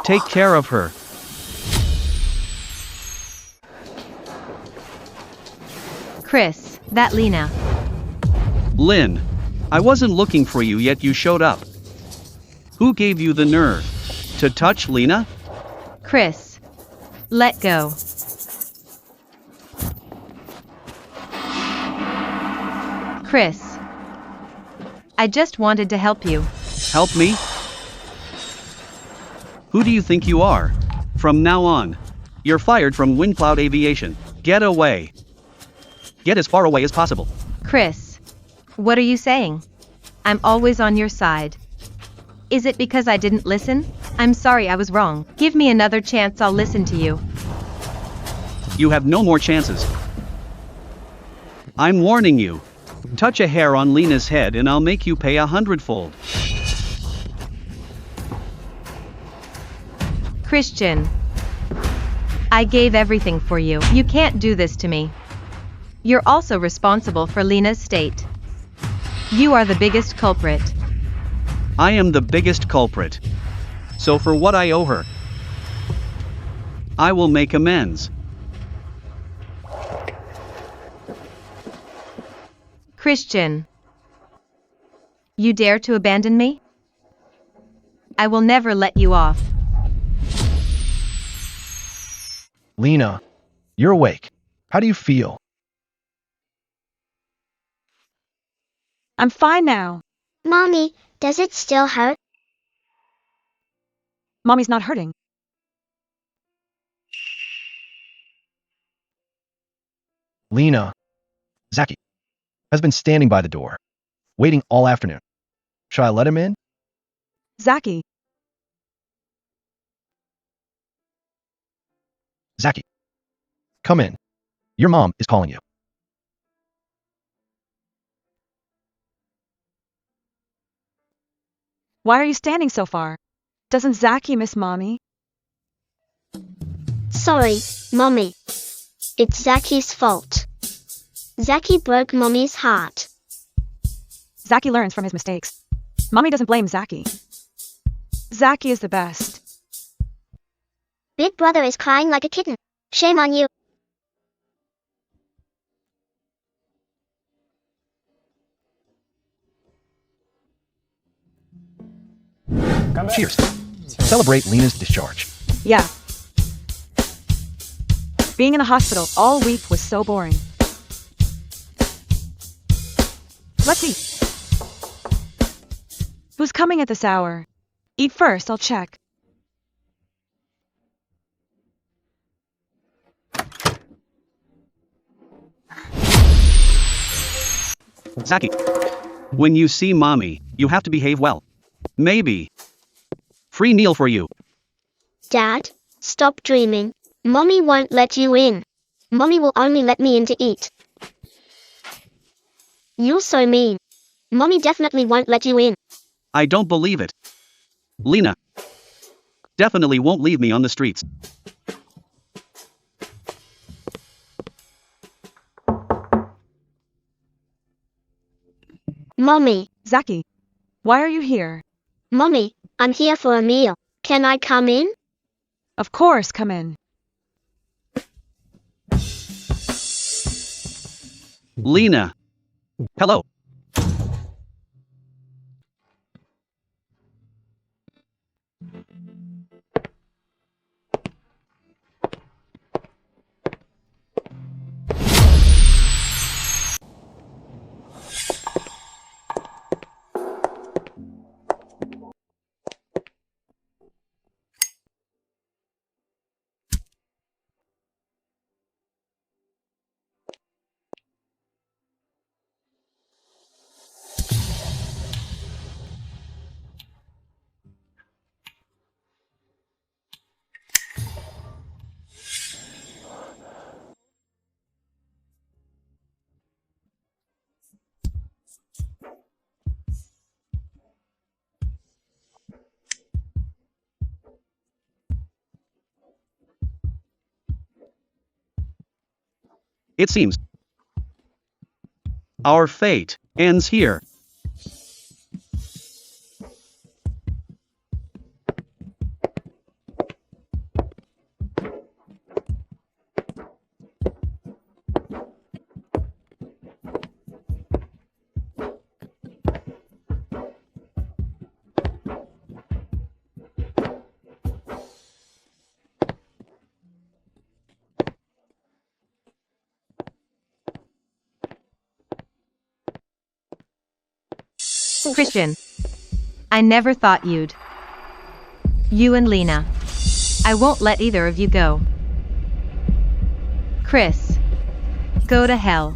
Speaker 6: Take care of her.
Speaker 7: Chris, that Lena.
Speaker 6: Lynn, I wasn't looking for you yet you showed up. Who gave you the nerve to touch Lena?
Speaker 7: Chris, let go. Chris, I just wanted to help you.
Speaker 6: Help me? Who do you think you are? From now on, you're fired from Windcloud Aviation. Get away. Get as far away as possible.
Speaker 7: Chris, what are you saying? I'm always on your side. Is it because I didn't listen? I'm sorry, I was wrong. Give me another chance, I'll listen to you.
Speaker 6: You have no more chances. I'm warning you. Touch a hair on Lena's head and I'll make you pay 100-fold.
Speaker 7: Christian, I gave everything for you. You can't do this to me. You're also responsible for Lena's state. You are the biggest culprit.
Speaker 6: I am the biggest culprit. So for what I owe her, I will make amends.
Speaker 7: Christian, you dare to abandon me? I will never let you off.
Speaker 2: Lena, you're awake. How do you feel?
Speaker 3: I'm fine now.
Speaker 5: Mommy, does it still hurt?
Speaker 3: Mommy's not hurting.
Speaker 2: Lena, Zaki has been standing by the door, waiting all afternoon. Shall I let him in?
Speaker 3: Zaki.
Speaker 2: Zaki, come in. Your mom is calling you.
Speaker 3: Why are you standing so far? Doesn't Zaki miss Mommy?
Speaker 5: Sorry, Mommy. It's Zaki's fault. Zaki broke Mommy's heart.
Speaker 3: Zaki learns from his mistakes. Mommy doesn't blame Zaki. Zaki is the best.
Speaker 5: Big brother is crying like a kitten. Shame on you.
Speaker 2: Cheers. Celebrate Lena's discharge.
Speaker 3: Yeah. Being in the hospital all week was so boring. Let's eat. Who's coming at this hour? Eat first, I'll check.
Speaker 6: Zaki, when you see Mommy, you have to behave well. Maybe. Free meal for you.
Speaker 5: Dad, stop dreaming. Mommy won't let you in. Mommy will only let me in to eat. You're so mean. Mommy definitely won't let you in.
Speaker 6: I don't believe it. Lena definitely won't leave me on the streets.
Speaker 5: Mommy.
Speaker 3: Zaki, why are you here?
Speaker 5: Mommy, I'm here for a meal. Can I come in?
Speaker 3: Of course, come in.
Speaker 6: Lena. Hello. It seems our fate ends here.
Speaker 7: Christian, I never thought you'd. You and Lena. I won't let either of you go. Chris, go to hell.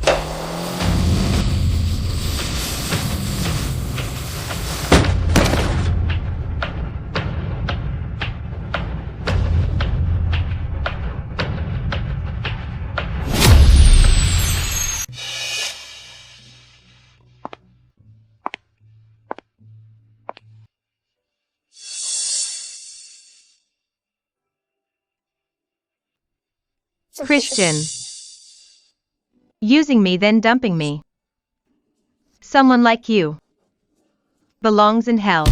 Speaker 7: Christian. Using me then dumping me. Someone like you belongs in hell.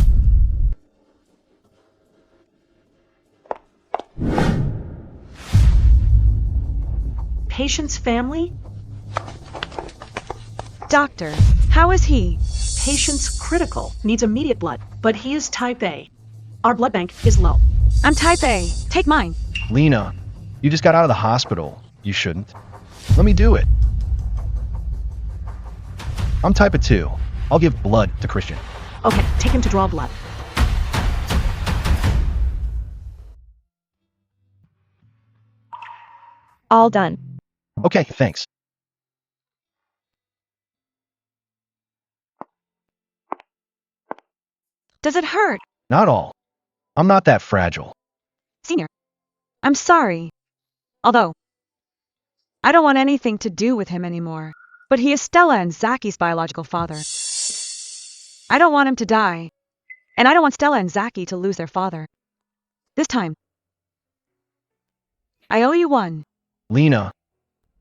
Speaker 14: Patient's family?
Speaker 3: Doctor, how is he?
Speaker 14: Patient's critical, needs immediate blood, but he is type A. Our blood bank is low.
Speaker 3: I'm type A. Take mine.
Speaker 2: Lena, you just got out of the hospital. You shouldn't. Let me do it. I'm type of 2. I'll give blood to Christian.
Speaker 14: Okay, take him to draw blood.
Speaker 1: All done.
Speaker 2: Okay, thanks.
Speaker 3: Does it hurt?
Speaker 2: Not all. I'm not that fragile.
Speaker 3: Senior, I'm sorry. Although, I don't want anything to do with him anymore. But he is Stella and Zacky's biological father. I don't want him to die. And I don't want Stella and Zacky to lose their father. This time, I owe you one.
Speaker 2: Lena,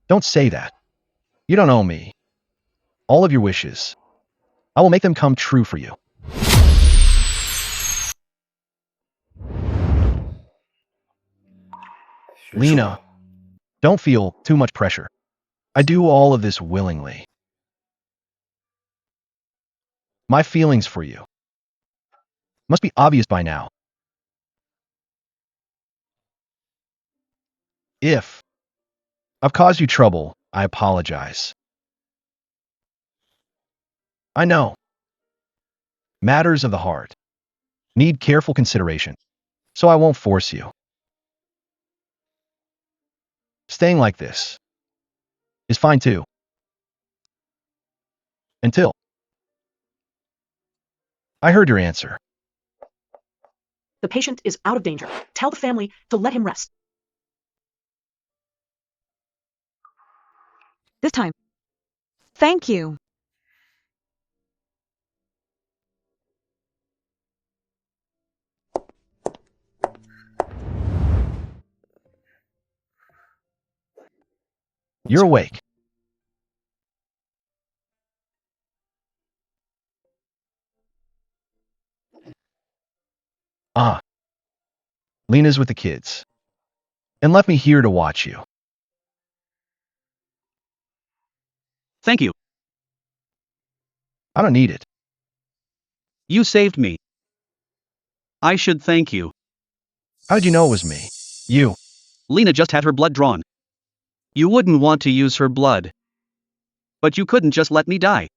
Speaker 2: don't say that. You don't owe me. All of your wishes. I will make them come true for you. Lena, don't feel too much pressure. I do all of this willingly. My feelings for you must be obvious by now. If I've caused you trouble, I apologize. I know. Matters of the heart need careful consideration, so I won't force you. Staying like this is fine too. Until I heard your answer.
Speaker 14: The patient is out of danger. Tell the family to let him rest.
Speaker 3: This time. Thank you.
Speaker 2: You're awake. Ah. Lena's with the kids. And left me here to watch you.
Speaker 6: Thank you.
Speaker 2: I don't need it.
Speaker 6: You saved me. I should thank you.
Speaker 2: How did you know it was me? You.
Speaker 6: Lena just had her blood drawn. You wouldn't want to use her blood. But you couldn't just let me die.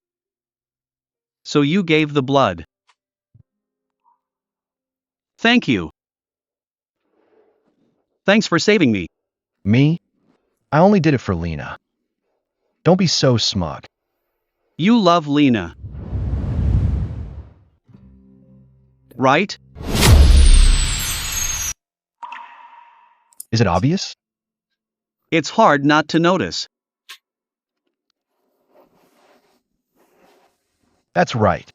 Speaker 6: So you gave the blood. Thank you. Thanks for saving me.
Speaker 2: Me? I only did it for Lena. Don't be so smug.
Speaker 6: You love Lena. Right?
Speaker 2: Is it obvious?
Speaker 6: It's hard not to notice.
Speaker 2: That's right.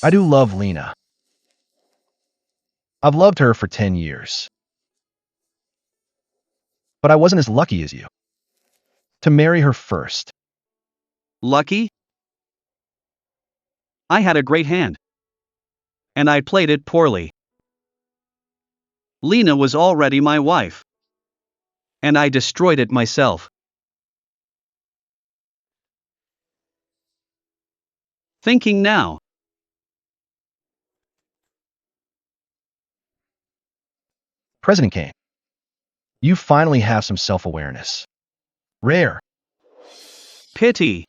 Speaker 2: I do love Lena. I've loved her for 10 years. But I wasn't as lucky as you. To marry her first.
Speaker 6: Lucky? I had a great hand. And I played it poorly. Lena was already my wife. And I destroyed it myself. Thinking now.
Speaker 2: President Kane, you finally have some self-awareness. Rare.
Speaker 6: Pity.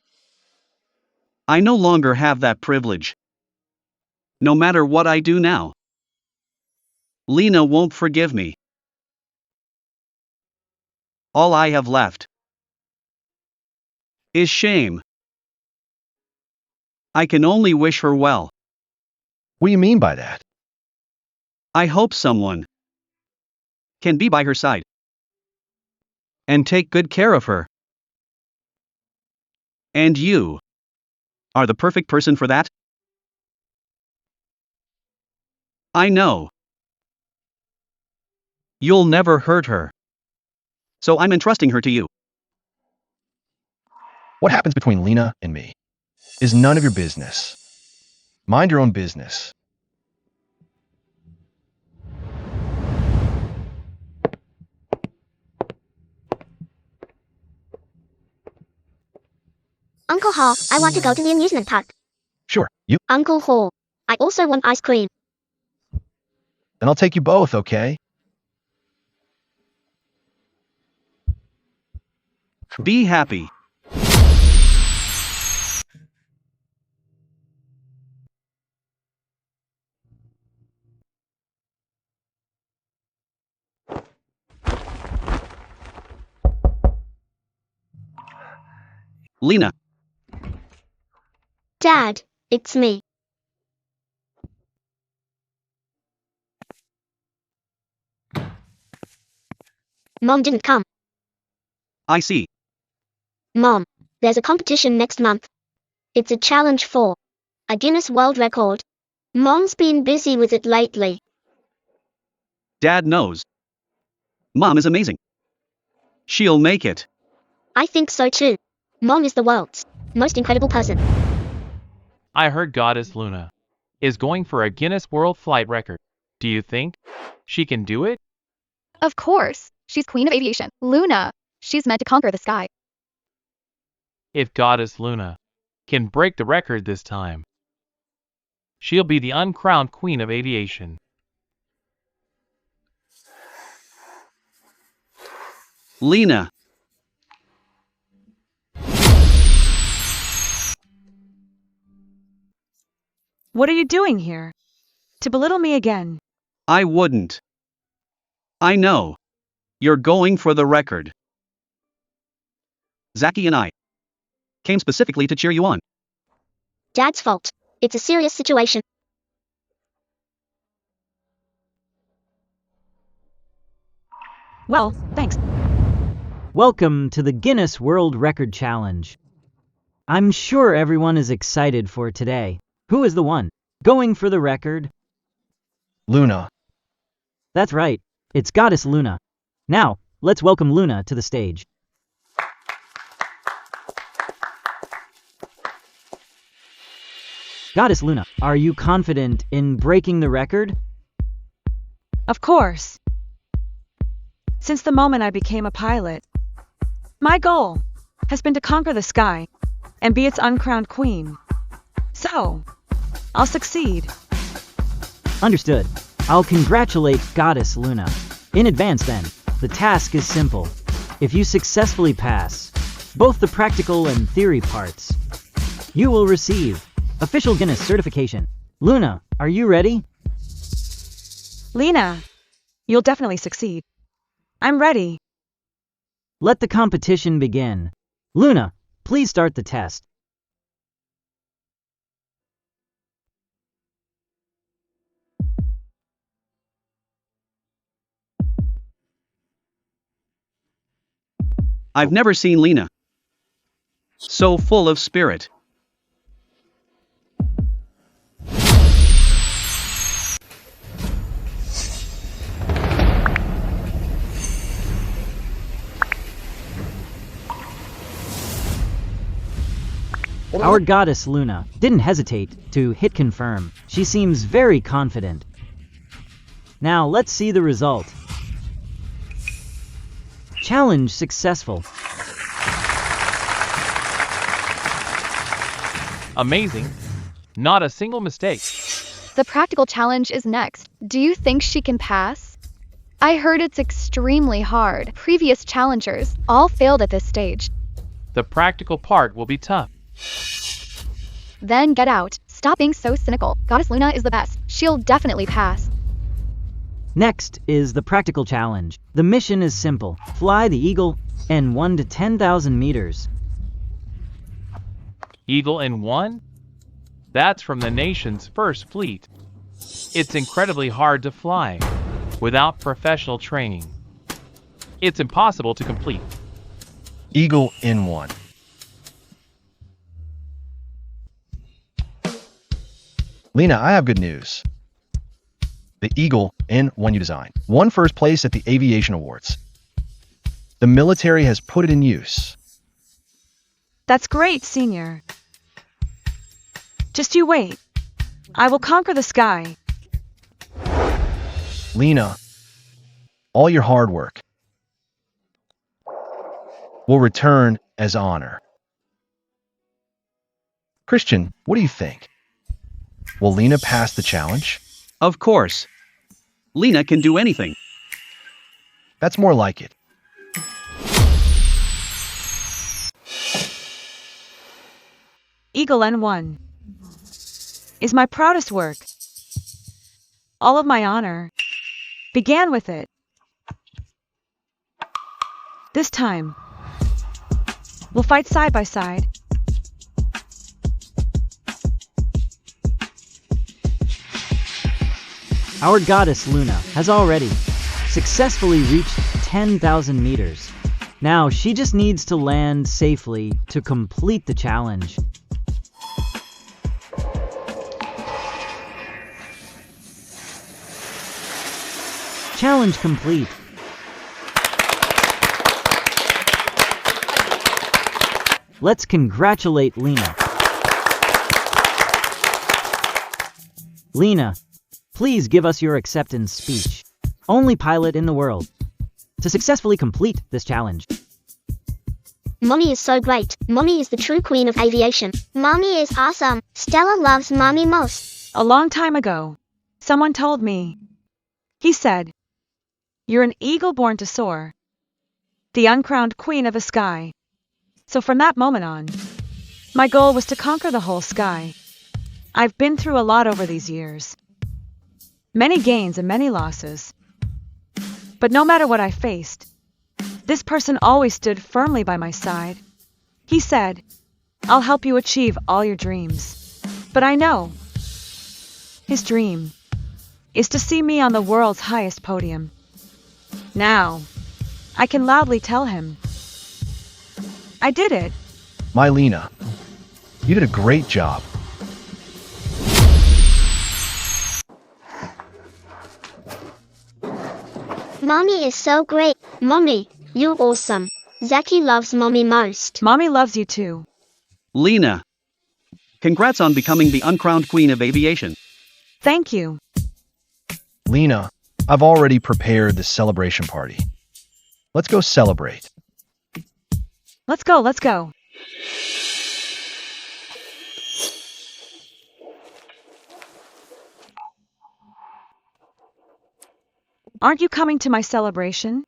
Speaker 6: I no longer have that privilege. No matter what I do now. Lena won't forgive me. All I have left is shame. I can only wish her well.
Speaker 2: What do you mean by that?
Speaker 6: I hope someone can be by her side and take good care of her. And you are the perfect person for that. I know you'll never hurt her, so I'm entrusting her to you.
Speaker 2: What happens between Lena and me is none of your business. Mind your own business.
Speaker 5: Uncle Hall, I want to go to the amusement park.
Speaker 2: Sure, you.
Speaker 5: Uncle Hall, I also want ice cream.
Speaker 2: Then I'll take you both, okay?
Speaker 6: Be happy. Lena.
Speaker 5: Dad, it's me. Mom didn't come.
Speaker 6: I see.
Speaker 5: Mom, there's a competition next month. It's a challenge for a Guinness World Record. Mom's been busy with it lately.
Speaker 6: Dad knows. Mom is amazing. She'll make it.
Speaker 5: I think so too. Mom is the world's most incredible person.
Speaker 8: I heard Goddess Luna is going for a Guinness World Flight Record. Do you think she can do it?
Speaker 11: Of course. She's Queen of Aviation. Luna. She's meant to conquer the sky.
Speaker 8: If Goddess Luna can break the record this time, she'll be the uncrowned Queen of Aviation.
Speaker 6: Lena.
Speaker 3: What are you doing here? To belittle me again.
Speaker 6: I wouldn't. I know. You're going for the record. Zachy and I came specifically to cheer you on.
Speaker 5: Dad's fault. It's a serious situation.
Speaker 3: Well, thanks.
Speaker 10: Welcome to the Guinness World Record Challenge. I'm sure everyone is excited for today. Who is the one going for the record?
Speaker 2: Luna.
Speaker 10: That's right. It's Goddess Luna. Now, let's welcome Luna to the stage. Goddess Luna, are you confident in breaking the record?
Speaker 3: Of course. Since the moment I became a pilot, my goal has been to conquer the sky and be its uncrowned queen. So, I'll succeed.
Speaker 10: Understood. I'll congratulate Goddess Luna. In advance then, the task is simple. If you successfully pass both the practical and theory parts, you will receive official Guinness certification. Luna, are you ready?
Speaker 3: Lena, you'll definitely succeed. I'm ready.
Speaker 10: Let the competition begin. Luna, please start the test.
Speaker 6: I've never seen Lena so full of spirit.
Speaker 10: Our Goddess Luna didn't hesitate to hit confirm. She seems very confident. Now let's see the result. Challenge successful.
Speaker 8: Amazing. Not a single mistake.
Speaker 11: The practical challenge is next. Do you think she can pass? I heard it's extremely hard. Previous challengers all failed at this stage.
Speaker 8: The practical part will be tough.
Speaker 11: Then get out. Stop being so cynical. Goddess Luna is the best. She'll definitely pass.
Speaker 10: Next is the practical challenge. The mission is simple. Fly the Eagle in 1 to 10,000 meters.
Speaker 8: Eagle in 1? That's from the nation's first fleet. It's incredibly hard to fly without professional training. It's impossible to complete.
Speaker 2: Eagle in 1. Lena, I have good news. The Eagle N1 you designed won first place at the Aviation Awards. The military has put it in use.
Speaker 3: That's great, Senior. Just you wait. I will conquer the sky.
Speaker 2: Lena, all your hard work will return as honor. Christian, what do you think? Will Lena pass the challenge?
Speaker 6: Of course. Lena can do anything.
Speaker 2: That's more like it.
Speaker 3: Eagle N1 is my proudest work. All of my honor began with it. This time, we'll fight side by side.
Speaker 10: Our goddess Luna has already successfully reached 10,000 meters. Now she just needs to land safely to complete the challenge. Challenge complete. Let's congratulate Lena. Lena, please give us your acceptance speech. Only pilot in the world to successfully complete this challenge.
Speaker 5: Mommy is so great. Mommy is the true queen of aviation. Mommy is awesome. Stella loves Mommy most.
Speaker 3: A long time ago, someone told me. He said, "You're an eagle born to soar, the uncrowned queen of the sky." So from that moment on, my goal was to conquer the whole sky. I've been through a lot over these years. Many gains and many losses. But no matter what I faced, this person always stood firmly by my side. He said, "I'll help you achieve all your dreams." But I know his dream is to see me on the world's highest podium. Now, I can loudly tell him, I did it.
Speaker 2: My Lena, you did a great job.
Speaker 5: Mommy is so great. Mommy, you're awesome. Zaki loves Mommy most.
Speaker 3: Mommy loves you too.
Speaker 6: Lena, congrats on becoming the uncrowned queen of aviation.
Speaker 3: Thank you.
Speaker 2: Lena, I've already prepared the celebration party. Let's go celebrate.
Speaker 3: Let's go, let's go. Aren't you coming to my celebration?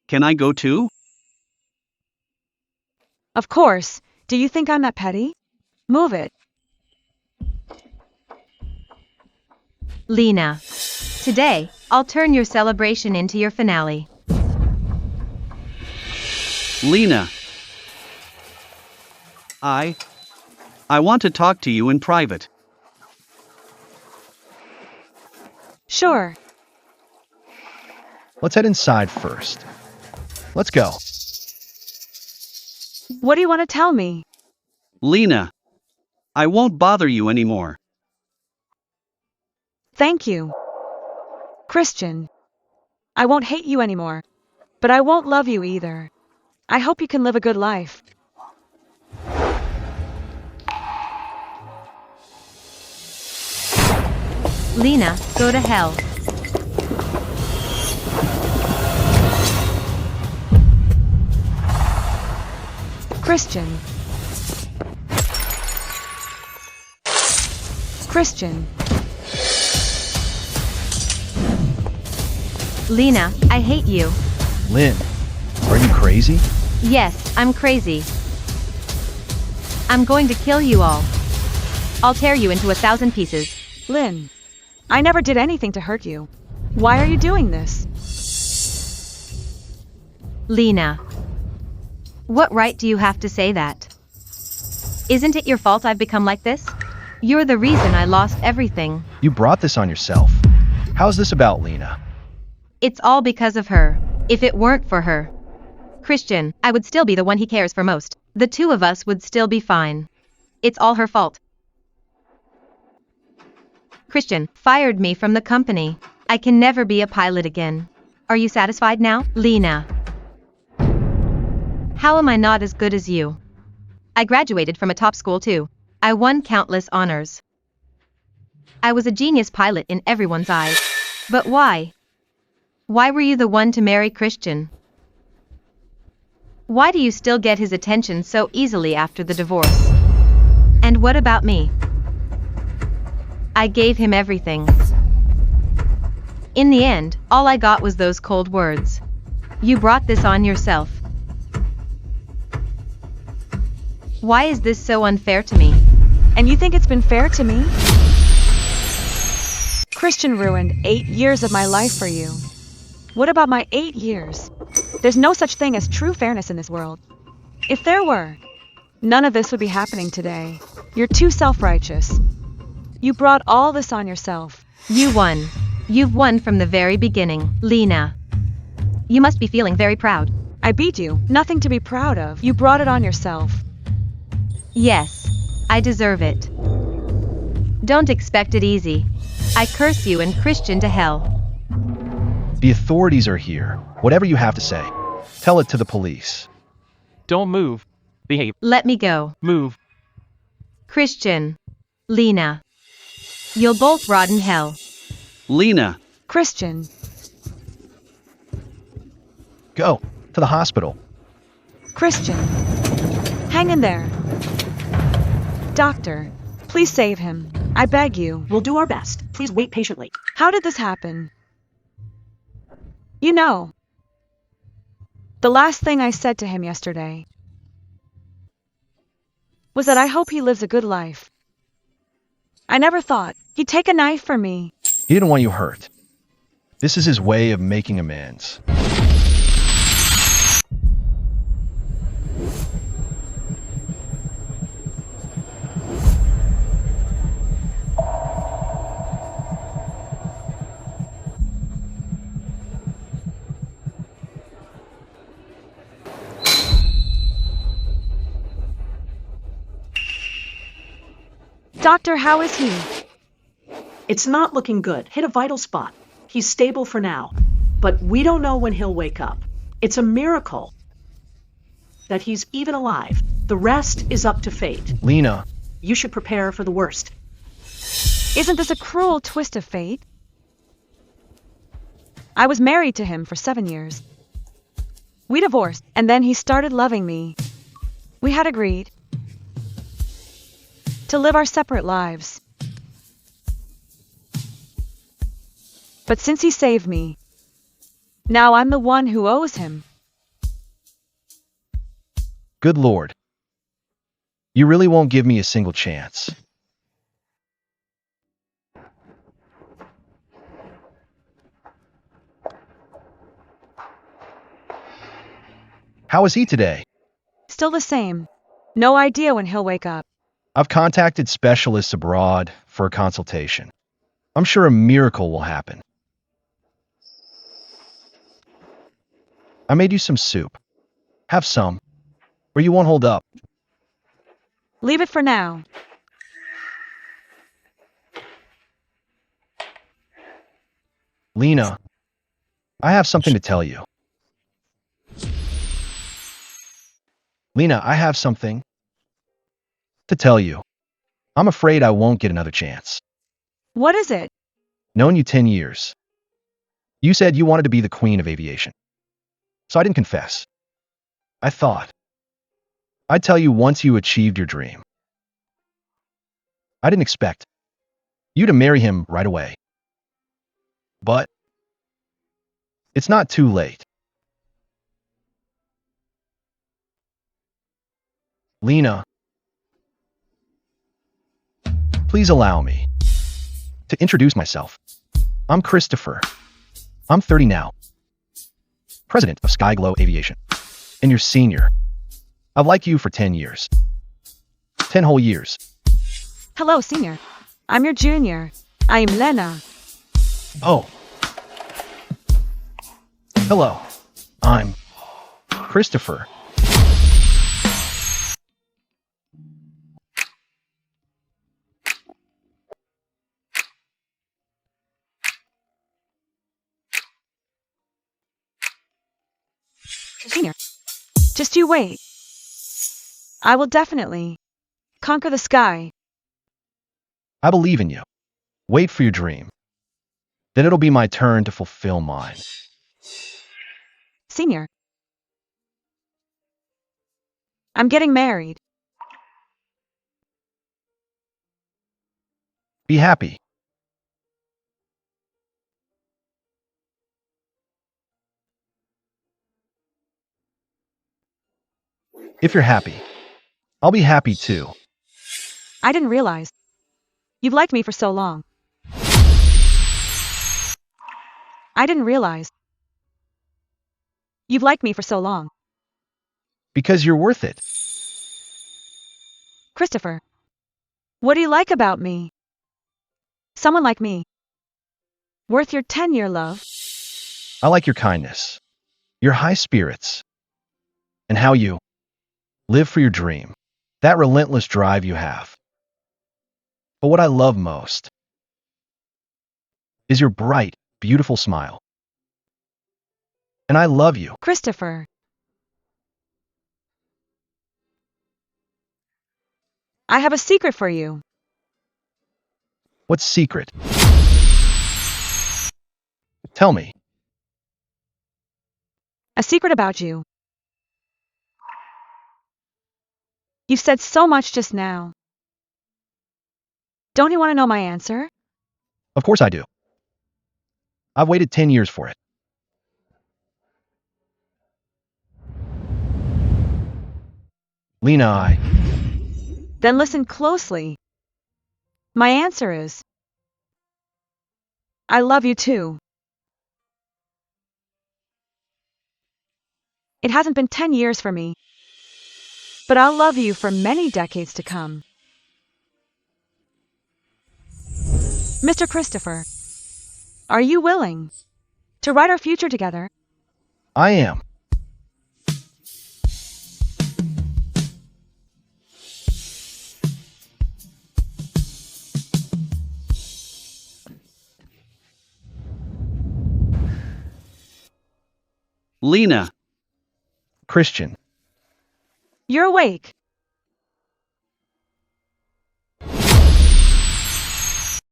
Speaker 6: Can I go too?
Speaker 3: Of course. Do you think I'm that petty? Move it.
Speaker 7: Lena, today, I'll turn your celebration into your finale.
Speaker 6: Lena, I want to talk to you in private.
Speaker 3: Sure.
Speaker 2: Let's head inside first. Let's go.
Speaker 3: What do you want to tell me?
Speaker 6: Lena, I won't bother you anymore.
Speaker 3: Thank you. Christian, I won't hate you anymore, but I won't love you either. I hope you can live a good life.
Speaker 7: Lena, go to hell.
Speaker 3: Christian. Christian.
Speaker 7: Lena, I hate you.
Speaker 2: Lynn, are you crazy?
Speaker 7: Yes, I'm crazy. I'm going to kill you all. I'll tear you into 1,000 pieces.
Speaker 3: Lynn, I never did anything to hurt you. Why are you doing this?
Speaker 7: Lena. What right do you have to say that? Isn't it your fault I've become like this? You're the reason I lost everything.
Speaker 2: You brought this on yourself. How's this about Lena?
Speaker 7: It's all because of her. If it weren't for her, Christian, I would still be the one he cares for most. The two of us would still be fine. It's all her fault. Christian fired me from the company. I can never be a pilot again. Are you satisfied now, Lena? How am I not as good as you? I graduated from a top school too. I won countless honors. I was a genius pilot in everyone's eyes. But why? Why were you the one to marry Christian? Why do you still get his attention so easily after the divorce? And what about me? I gave him everything. In the end, all I got was those cold words. You brought this on yourself. Why is this so unfair to me?
Speaker 3: And you think it's been fair to me? Christian ruined 8 years of my life for you. What about my 8 years? There's no such thing as true fairness in this world. If there were, none of this would be happening today. You're too self-righteous. You brought all this on yourself.
Speaker 7: You won. You've won from the very beginning, Lena. You must be feeling very proud.
Speaker 3: I beat you. Nothing to be proud of. You brought it on yourself.
Speaker 7: Yes, I deserve it. Don't expect it easy. I curse you and Christian to hell.
Speaker 2: The authorities are here. Whatever you have to say, tell it to the police.
Speaker 8: Don't move. Behave.
Speaker 7: Let me go.
Speaker 8: Move.
Speaker 7: Christian. Lena. You'll both rot in hell.
Speaker 6: Lena.
Speaker 3: Christian.
Speaker 2: Go to the hospital.
Speaker 3: Christian. Hang in there. Doctor, please save him. I beg you.
Speaker 14: We'll do our best. Please wait patiently.
Speaker 3: How did this happen? You know, the last thing I said to him yesterday was that I hope he lives a good life. I never thought he'd take a knife for me.
Speaker 2: He didn't want you hurt. This is his way of making amends.
Speaker 3: Doctor, how is he?
Speaker 14: It's not looking good. Hit a vital spot. He's stable for now, but we don't know when he'll wake up. It's a miracle that he's even alive. The rest is up to fate.
Speaker 2: Lena.
Speaker 14: You should prepare for the worst.
Speaker 3: Isn't this a cruel twist of fate? I was married to him for 7 years. We divorced, and then he started loving me. We had agreed to live our separate lives. But since he saved me, now I'm the one who owes him.
Speaker 2: Good Lord. You really won't give me a single chance. How is he today?
Speaker 3: Still the same. No idea when he'll wake up.
Speaker 2: I've contacted specialists abroad for a consultation. I'm sure a miracle will happen. I made you some soup. Have some, or you won't hold up.
Speaker 3: Leave it for now.
Speaker 2: Lena, I have something to tell you. Lena, I have something to tell you. I'm afraid I won't get another chance.
Speaker 3: What is it?
Speaker 2: Known you 10 years. You said you wanted to be the queen of aviation. So I didn't confess. I thought I'd tell you once you achieved your dream. I didn't expect you to marry him right away. But it's not too late. Lena, please allow me To introduce myself, I'm Christopher. I'm 30 now. President of Skyglow Aviation. And your senior. I've liked you for 10 years. 10 whole years.
Speaker 3: Hello, senior. I'm your junior. I'm Lena.
Speaker 2: Oh. Hello. I'm Christopher.
Speaker 3: Senior, just you wait. I will definitely conquer the sky.
Speaker 2: I believe in you. Wait for your dream. Then it'll be my turn to fulfill mine.
Speaker 3: Senior, I'm getting married.
Speaker 2: Be happy. If you're happy, I'll be happy too.
Speaker 3: I didn't realize you've liked me for so long. I didn't realize you've liked me for so long.
Speaker 2: Because you're worth it.
Speaker 3: Christopher, what do you like about me? Someone like me. Worth your 10-year love.
Speaker 2: I like your kindness, your high spirits, and how you live for your dream, that relentless drive you have. But what I love most is your bright, beautiful smile. And I love you.
Speaker 3: Christopher. I have a secret for you.
Speaker 2: What secret? Tell me.
Speaker 3: A secret about you. You've said so much just now. Don't you want to know my answer?
Speaker 2: Of course I do. I've waited 10 years for it. Lena,
Speaker 3: Then listen closely. My answer is, I love you too. It hasn't been 10 years for me, but I'll love you for many decades to come. Mr. Christopher, are you willing to write our future together?
Speaker 2: I am.
Speaker 6: Lena.
Speaker 2: Christian.
Speaker 3: You're awake.